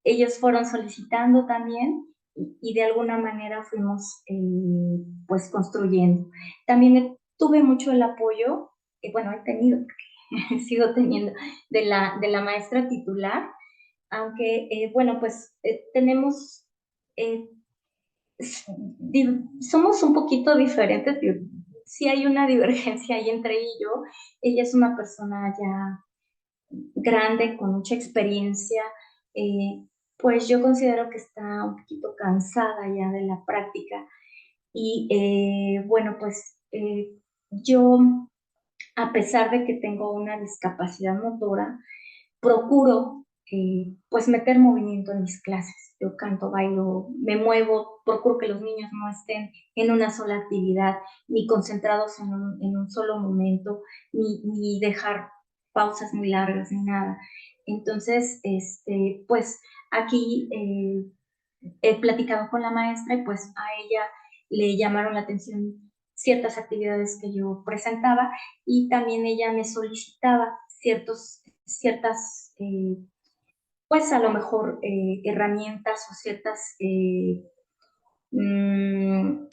ellos fueron solicitando también y de alguna manera fuimos pues construyendo. También tuve mucho el apoyo, bueno, he tenido, sigo teniendo, de la maestra titular, aunque bueno, pues tenemos, somos un poquito diferentes, sí hay una divergencia ahí entre ella y yo. Ella es una persona ya grande, con mucha experiencia, pues yo considero que está un poquito cansada ya de la práctica y bueno, pues yo, a pesar de que tengo una discapacidad motora, procuro pues meter movimiento en mis clases. Yo canto, bailo, me muevo, procuro que los niños no estén en una sola actividad, ni concentrados en un solo momento, ni dejar pausas muy largas, ni nada. Entonces, pues aquí he platicado con la maestra y pues a ella le llamaron la atención ciertas actividades que yo presentaba y también ella me solicitaba ciertas, pues a lo mejor herramientas o ciertas mm,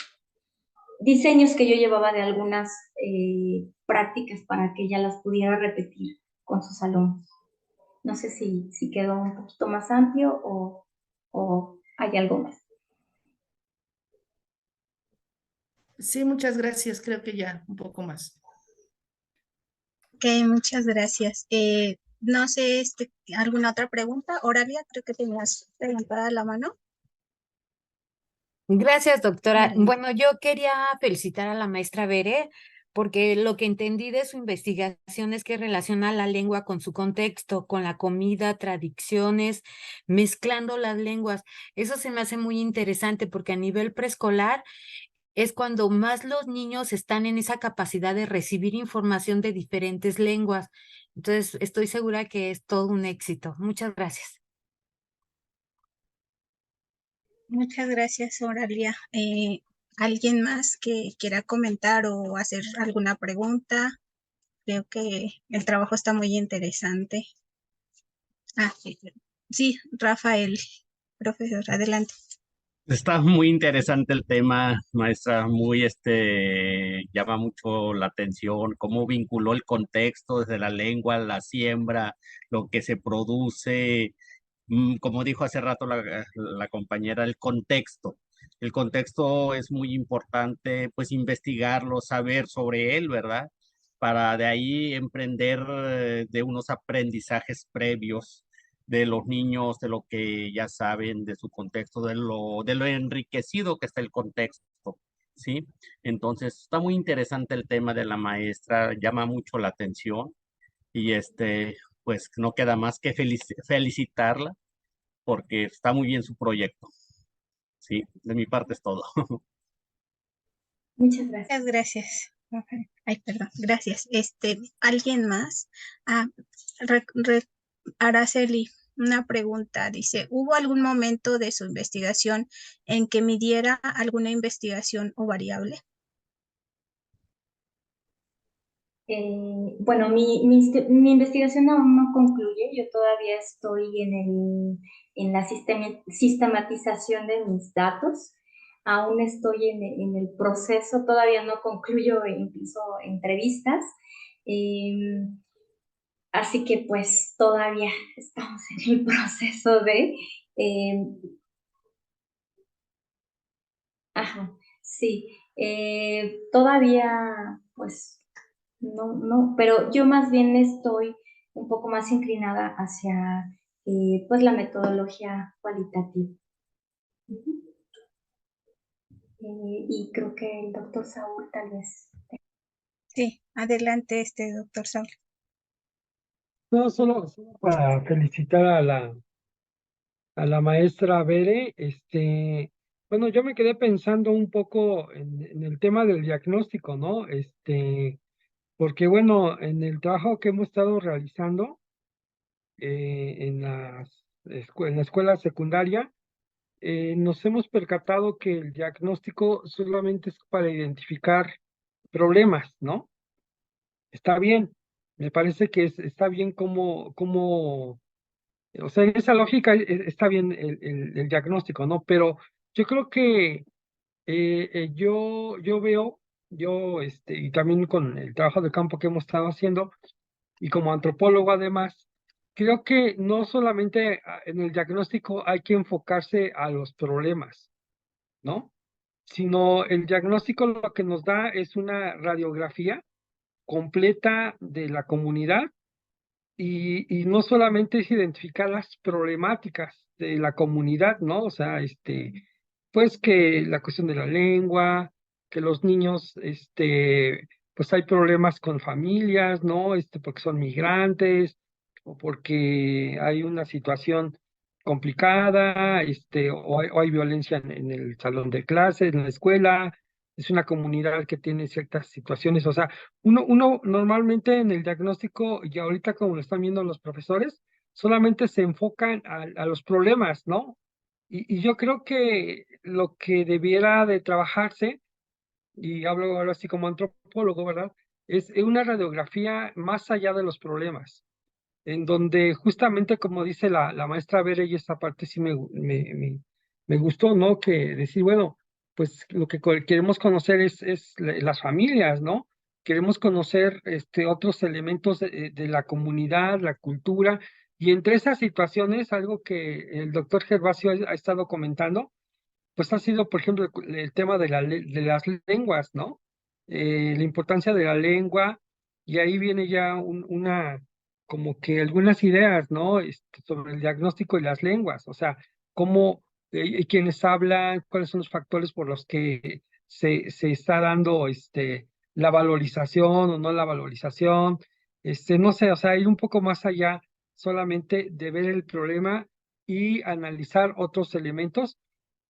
diseños que yo llevaba de algunas prácticas para que ella las pudiera repetir con sus alumnos. No sé si quedó un poquito más amplio o hay algo más. Sí, muchas gracias. Creo que ya un poco más. Ok, muchas gracias. No sé, ¿alguna otra pregunta? Oralia, creo que tenías levantada la mano. Gracias, doctora. Oralia. Bueno, yo quería felicitar a la maestra Bere porque lo que entendí de su investigación es que relaciona la lengua con su contexto, con la comida, tradiciones, mezclando las lenguas. Eso se me hace muy interesante porque a nivel preescolar es cuando más los niños están en esa capacidad de recibir información de diferentes lenguas. Entonces, estoy segura que es todo un éxito. Muchas gracias. Muchas gracias, Oralia. ¿Alguien más que quiera comentar o hacer alguna pregunta? Creo que el trabajo está muy interesante. Sí, sí, Rafael, profesor, adelante. Está muy interesante el tema, maestra, muy llama mucho la atención, cómo vinculó el contexto desde la lengua, la siembra, lo que se produce, como dijo hace rato la compañera, el contexto. El contexto es muy importante, pues investigarlo, saber sobre él, ¿verdad? Para de ahí emprender de unos aprendizajes previos de los niños, de lo que ya saben, de su contexto, de lo enriquecido que está el contexto, ¿sí? Entonces, está muy interesante el tema de la maestra, llama mucho la atención y pues no queda más que felicitarla porque está muy bien su proyecto, ¿sí? De mi parte es todo. Muchas gracias. Muchas gracias, Rafael. Ay, perdón, gracias. ¿Alguien más? Araceli, una pregunta. Dice, ¿hubo algún momento de su investigación en que midiera alguna investigación o variable? Bueno, mi investigación aún no concluye, yo todavía estoy en la sistematización de mis datos, aún estoy en el proceso, todavía no concluyo incluso entrevistas, así que pues todavía estamos en el proceso de... eh, ajá, sí, todavía pues... No, pero yo más bien estoy un poco más inclinada hacia pues la metodología cualitativa. Ujú. Y creo que el doctor Saúl tal vez. Sí, adelante, doctor Saúl. No, solo para felicitar a la maestra Bere, bueno, yo me quedé pensando un poco en el tema del diagnóstico, ¿no? Porque bueno, en el trabajo que hemos estado realizando en la escuela secundaria, nos hemos percatado que el diagnóstico solamente es para identificar problemas, ¿no? Está bien, me parece que está bien como o sea, en esa lógica está bien el diagnóstico, ¿no? Pero yo creo que yo veo, y también con el trabajo de campo que hemos estado haciendo, y como antropólogo además, creo que no solamente en el diagnóstico hay que enfocarse a los problemas, ¿no? Sino el diagnóstico lo que nos da es una radiografía completa de la comunidad y no solamente es identificar las problemáticas, de la comunidad, ¿no? O sea, pues que la cuestión de la lengua, que los niños, pues hay problemas con familias, ¿no? Porque son migrantes o porque hay una situación complicada, o hay violencia en el salón de clases, en la escuela, es una comunidad que tiene ciertas situaciones, o sea, uno normalmente en el diagnóstico, y ahorita como lo están viendo los profesores, solamente se enfocan a los problemas, ¿no? Y yo creo que lo que debiera de trabajarse, y hablo ahora así como antropólogo, ¿verdad? Es una radiografía más allá de los problemas, en donde justamente como dice la maestra Bere, y esta parte sí me gustó, ¿no? Que decir, bueno, pues lo que queremos conocer es las familias, ¿no? Queremos conocer otros elementos de la comunidad, la cultura, y entre esas situaciones, algo que el doctor Gervasio ha estado comentando, pues ha sido, por ejemplo, el tema de las lenguas, ¿no? La importancia de la lengua, y ahí viene ya como que algunas ideas, ¿no? Sobre el diagnóstico de las lenguas, o sea, cómo, quiénes hablan, cuáles son los factores por los que se está dando, la valorización o no la valorización, no sé, o sea, ir un poco más allá solamente de ver el problema y analizar otros elementos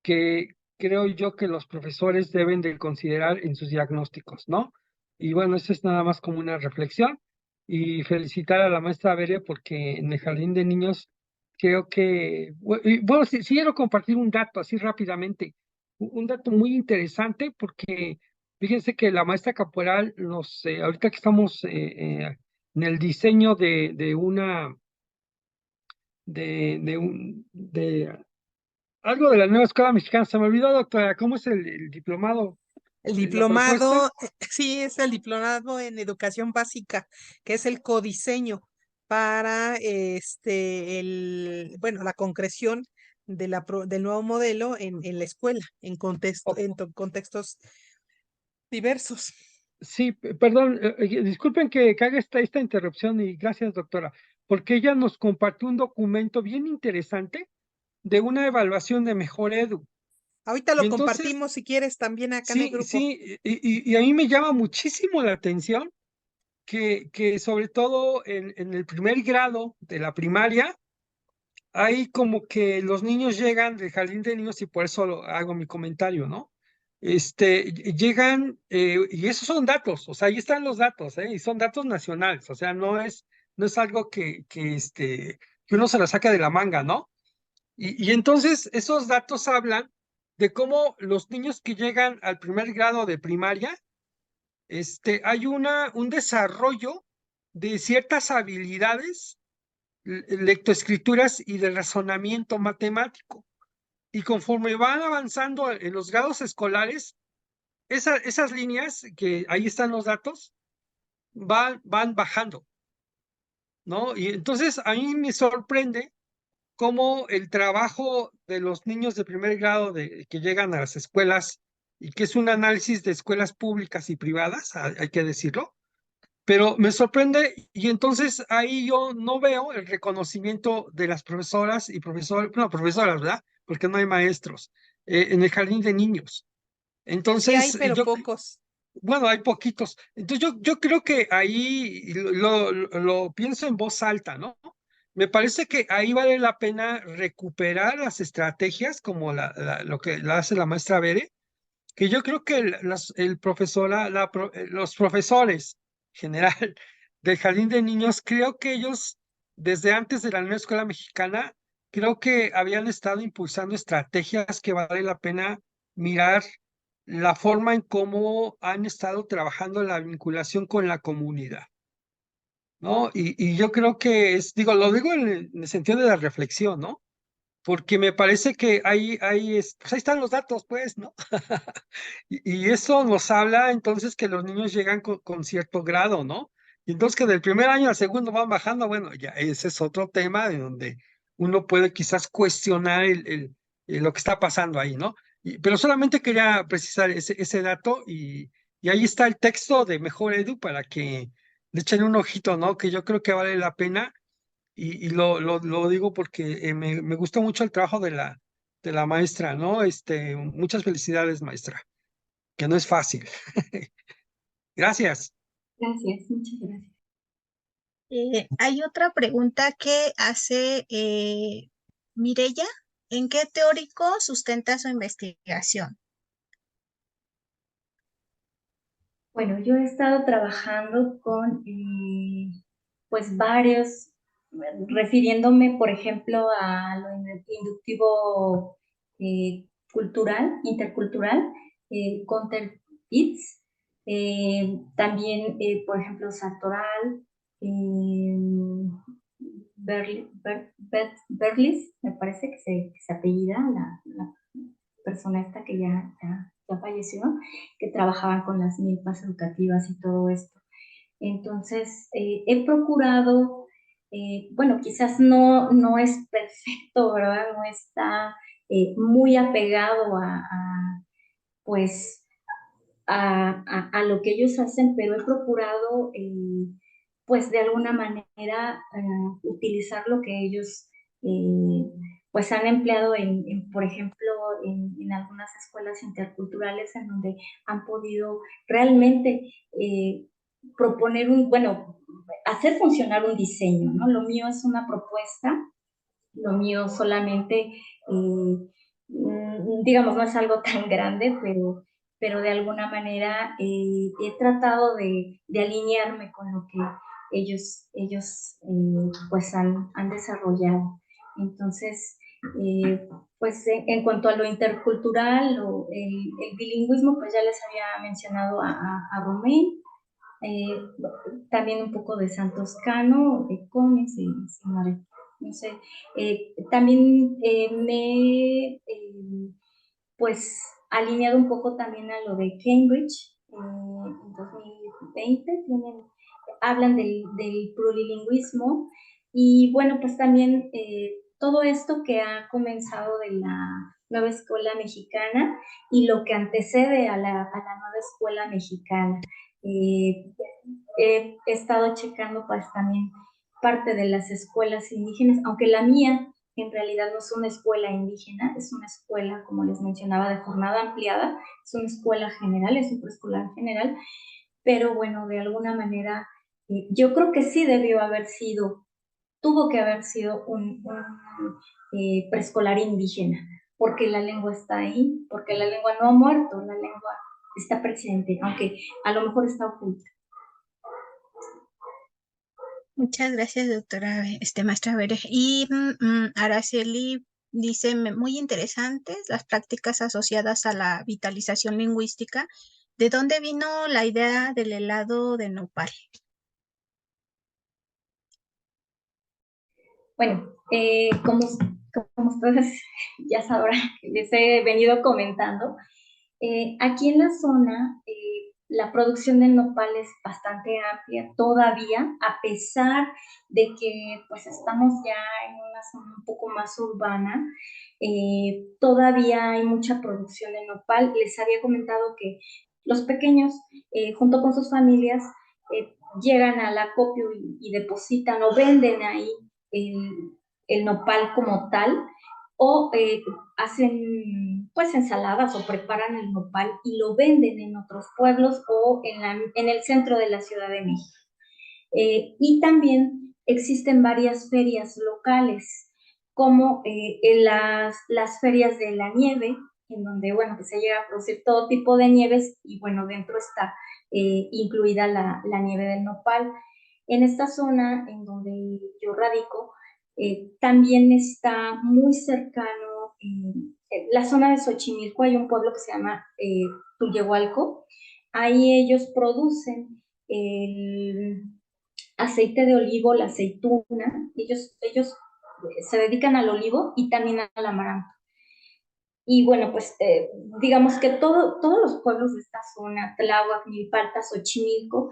que creo yo que los profesores deben de considerar en sus diagnósticos, ¿no? Y bueno, eso es nada más como una reflexión y felicitar a la maestra Bere porque en el jardín de niños creo que, y bueno, sí quiero compartir un dato así rápidamente, un dato muy interesante porque fíjense que la maestra Caporal ahorita que estamos en el diseño de una, de algo de la nueva escuela mexicana, se me olvidó, doctora, ¿cómo es el diplomado? El La propuesta. diplomado, sí, es el diplomado en educación básica, que es el codiseño para bueno, la concreción de del nuevo modelo en la escuela, en contextos diversos. Sí, perdón, disculpen que haga esta interrupción y gracias, doctora, porque ella nos compartió un documento bien interesante de una evaluación de Mejor Edu. Ahorita Y lo entonces, compartimos si quieres también acá en el grupo. sí, y a mí me llama muchísimo la atención que sobre todo en el primer grado de la primaria, hay como que los niños llegan del jardín de niños y por eso hago mi comentario, ¿no? Llegan, y esos son datos, o sea, ahí están los datos, y son datos nacionales, o sea, no es algo que uno se la saca de la manga, ¿no? Y entonces esos datos hablan de cómo los niños que llegan al primer grado de primaria, hay un desarrollo de ciertas habilidades, lectoescrituras y de razonamiento matemático. Y conforme van avanzando en los grados escolares, esas líneas, que ahí están los datos, van bajando, ¿no? Y entonces a mí me sorprende cómo el trabajo de los niños de primer grado que llegan a las escuelas, y que es un análisis de escuelas públicas y privadas, hay que decirlo, pero me sorprende, y entonces ahí yo no veo el reconocimiento de las profesoras y profesores, no, profesoras, ¿verdad? Porque no hay maestros, en el jardín de niños. Sí hay, Entonces, pero pocos. bueno, hay poquitos. Entonces yo creo que ahí lo pienso en voz alta, ¿no? Me parece que ahí vale la pena recuperar las estrategias como lo que la hace la maestra Bere, que yo creo que los profesores general del jardín de niños, creo que ellos, desde antes de la nueva escuela mexicana, creo que habían estado impulsando estrategias que vale la pena mirar la forma en cómo han estado trabajando la vinculación con la comunidad, ¿no? Y yo creo que lo digo en el sentido de la reflexión, ¿no? Porque me parece que pues ahí están los datos, pues, ¿no? Y eso nos habla entonces que los niños llegan con cierto grado, ¿no? Y entonces que del primer año al segundo van bajando, bueno, ya ese es otro tema de donde uno puede quizás cuestionar lo que está pasando ahí, ¿no? Pero solamente quería precisar ese dato, y ahí está el texto de Mejor Edu para que le echen un ojito, ¿no? Que yo creo que vale la pena. Y lo digo porque me gustó mucho el trabajo de la maestra, ¿no? Muchas felicidades, maestra, que no es fácil. Gracias. Gracias, muchas gracias. Hay otra pregunta que hace Mireya. ¿En qué teórico sustenta su investigación? Bueno, yo he estado trabajando con pues varios, refiriéndome, por ejemplo, a lo inductivo cultural, intercultural, Counter Eats, también, por ejemplo, Sartoral, Berlis, me parece que se apellida la persona esta que ya falleció, que trabajaban con las milpas educativas y todo esto. Entonces, he procurado, bueno, quizás no es perfecto, ¿verdad? No está muy apegado pues, a lo que ellos hacen, pero he procurado, pues, de alguna manera, utilizar lo que ellos, pues, han empleado por ejemplo, en algunas escuelas interculturales en donde han podido realmente proponer bueno, hacer funcionar un diseño, ¿no? Lo mío es una propuesta, lo mío solamente, digamos, no es algo tan grande, pero de alguna manera he tratado de alinearme con lo que ellos pues han desarrollado. Entonces, pues en cuanto a lo intercultural o el bilingüismo, pues ya les había mencionado a Romain, también un poco de Santos Cano, de Comes, de Simare. No sé, también me pues alineado un poco también a lo de Cambridge en 2020, hablan del plurilingüismo y bueno, pues también todo esto que ha comenzado de la nueva escuela mexicana y lo que antecede a la nueva escuela mexicana. He estado checando pues también parte de las escuelas indígenas, aunque la mía en realidad no es una escuela indígena, es una escuela, como les mencionaba, de jornada ampliada, es una escuela general, es un preescolar general, pero bueno, de alguna manera, yo creo que sí tuvo que haber sido un preescolar indígena, porque la lengua está ahí, porque la lengua no ha muerto, la lengua está presente, aunque a lo mejor está oculta. Muchas gracias, doctora, maestra Bere. Y Araceli dice, muy interesantes las prácticas asociadas a la vitalización lingüística. ¿De dónde vino la idea del helado de nopal? Bueno, como ustedes ya sabrán, les he venido comentando, aquí en la zona la producción del nopal es bastante amplia todavía, a pesar de que pues estamos ya en una zona un poco más urbana, todavía hay mucha producción de nopal. Les había comentado que los pequeños, junto con sus familias, llegan al acopio y depositan o venden ahí el nopal como tal, o hacen pues ensaladas o preparan el nopal y lo venden en otros pueblos o en el centro de la Ciudad de México. Y también existen varias ferias locales, como en las ferias de la nieve, en donde, bueno, pues se llega a producir todo tipo de nieves y, bueno, dentro está incluida la nieve del nopal. En esta zona en donde yo radico, también está muy cercano, la zona de Xochimilco, hay un pueblo que se llama Tullehualco. Ahí ellos producen el aceite de olivo, la aceituna. Ellos se dedican al olivo y también al amaranto. Y bueno, pues digamos que todos los pueblos de esta zona, Tláhuac, Milpalta, Xochimilco,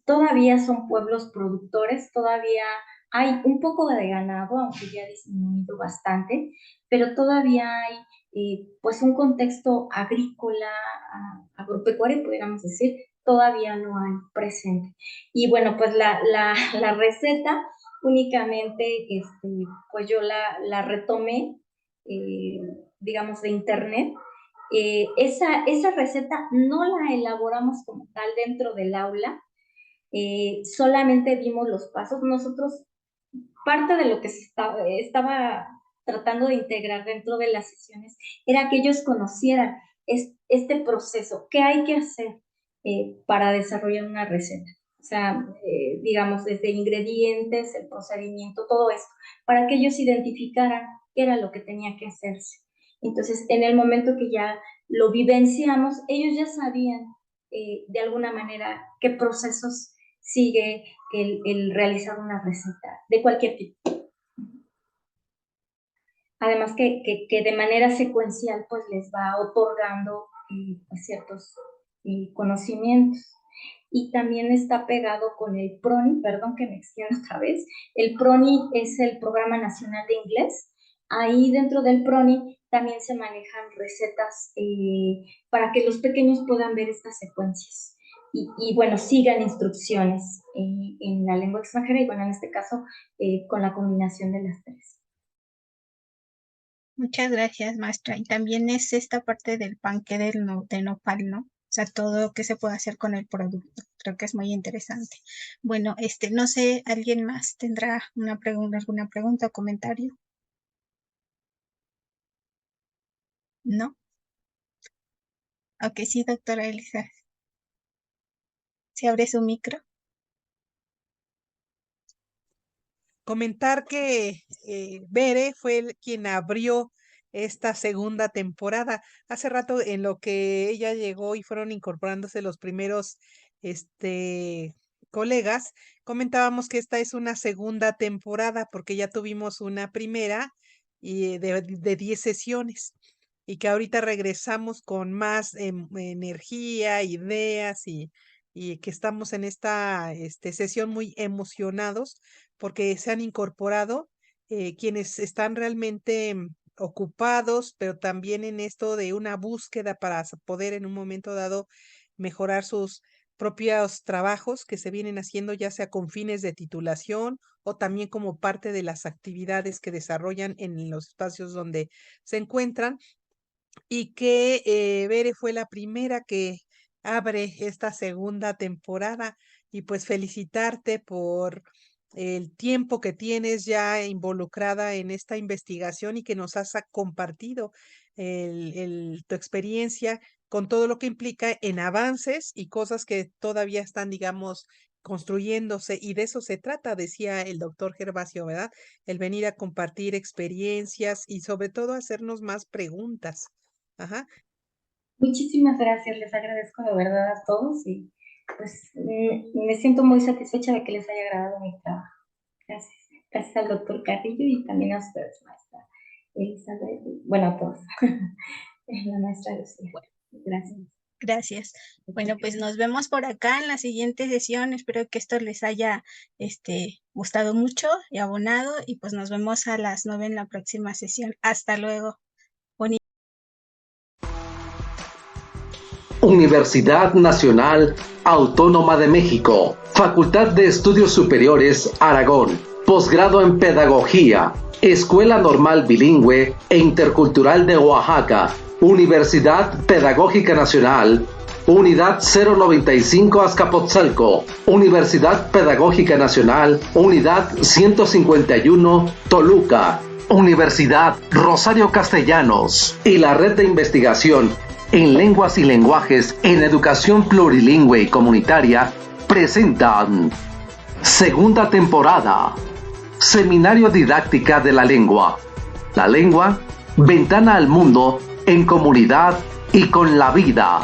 todavía son pueblos productores, todavía hay un poco de ganado, aunque ya ha disminuido bastante, pero todavía hay pues un contexto agrícola, agropecuario, podríamos decir, todavía no hay presente. Y bueno, pues la receta únicamente, pues yo la retomé, digamos, de internet. Esa receta no la elaboramos como tal dentro del aula, solamente dimos los pasos. Nosotros, parte de lo que se estaba tratando de integrar dentro de las sesiones era que ellos conocieran este proceso, qué hay que hacer para desarrollar una receta. O sea, digamos, desde ingredientes, el procedimiento, todo esto, para que ellos identificaran qué era lo que tenía que hacerse. Entonces, en el momento que ya lo vivenciamos, ellos ya sabían de alguna manera qué procesos sigue el realizar una receta de cualquier tipo. Además que de manera secuencial pues les va otorgando ciertos conocimientos. Y también está pegado con el PRONI, perdón que me extiendo otra vez. El PRONI es el Programa Nacional de Inglés. Ahí dentro del PRONI también se manejan recetas para que los pequeños puedan ver estas secuencias. Y bueno, sigan instrucciones en la lengua extranjera y bueno, en este caso con la combinación de las tres. Muchas gracias, maestra. Y también es esta parte del panqué de nopal, ¿no? O sea, todo lo que se puede hacer con el producto. Creo que es muy interesante. Bueno, no sé, ¿alguien más tendrá alguna pregunta o comentario? ¿No? Ok, sí, doctora Elisa. ¿Se abre su micro? Comentar que Bere fue quien abrió esta segunda temporada. Hace rato en lo que ella llegó y fueron incorporándose los primeros colegas, comentábamos que esta es una segunda temporada porque ya tuvimos una primera y de 10 sesiones y que ahorita regresamos con más energía, ideas y que estamos en esta sesión muy emocionados porque se han incorporado quienes están realmente ocupados, pero también en esto de una búsqueda para poder en un momento dado mejorar sus propios trabajos que se vienen haciendo, ya sea con fines de titulación o también como parte de las actividades que desarrollan en los espacios donde se encuentran. Y que Bere fue la primera que abre esta segunda temporada y pues felicitarte por el tiempo que tienes ya involucrada en esta investigación y que nos has compartido tu experiencia con todo lo que implica en avances y cosas que todavía están, digamos, construyéndose y de eso se trata, decía el doctor Gervasio, ¿verdad? El venir a compartir experiencias y sobre todo hacernos más preguntas. Ajá. Muchísimas gracias, les agradezco de verdad a todos y pues me siento muy satisfecha de que les haya agradado mi trabajo. Gracias. Gracias al doctor Carrillo y también a ustedes, maestra Elizabeth. Bueno, a todos. La maestra Lucía. Gracias. Gracias. Bueno, pues nos vemos por acá en la siguiente sesión. Espero que esto les haya gustado mucho y abonado y pues nos vemos a las 9 en la próxima sesión. Hasta luego. Universidad Nacional Autónoma de México, Facultad de Estudios Superiores Aragón, Posgrado en Pedagogía, Escuela Normal Bilingüe e Intercultural de Oaxaca, Universidad Pedagógica Nacional, Unidad 095 Azcapotzalco, Universidad Pedagógica Nacional, Unidad 151 Toluca, Universidad Rosario Castellanos y la Red de Investigación en Lenguas y Lenguajes en Educación Plurilingüe y Comunitaria presentan segunda temporada, Seminario Didáctica de la Lengua. La lengua, ventana al mundo en comunidad y con la vida.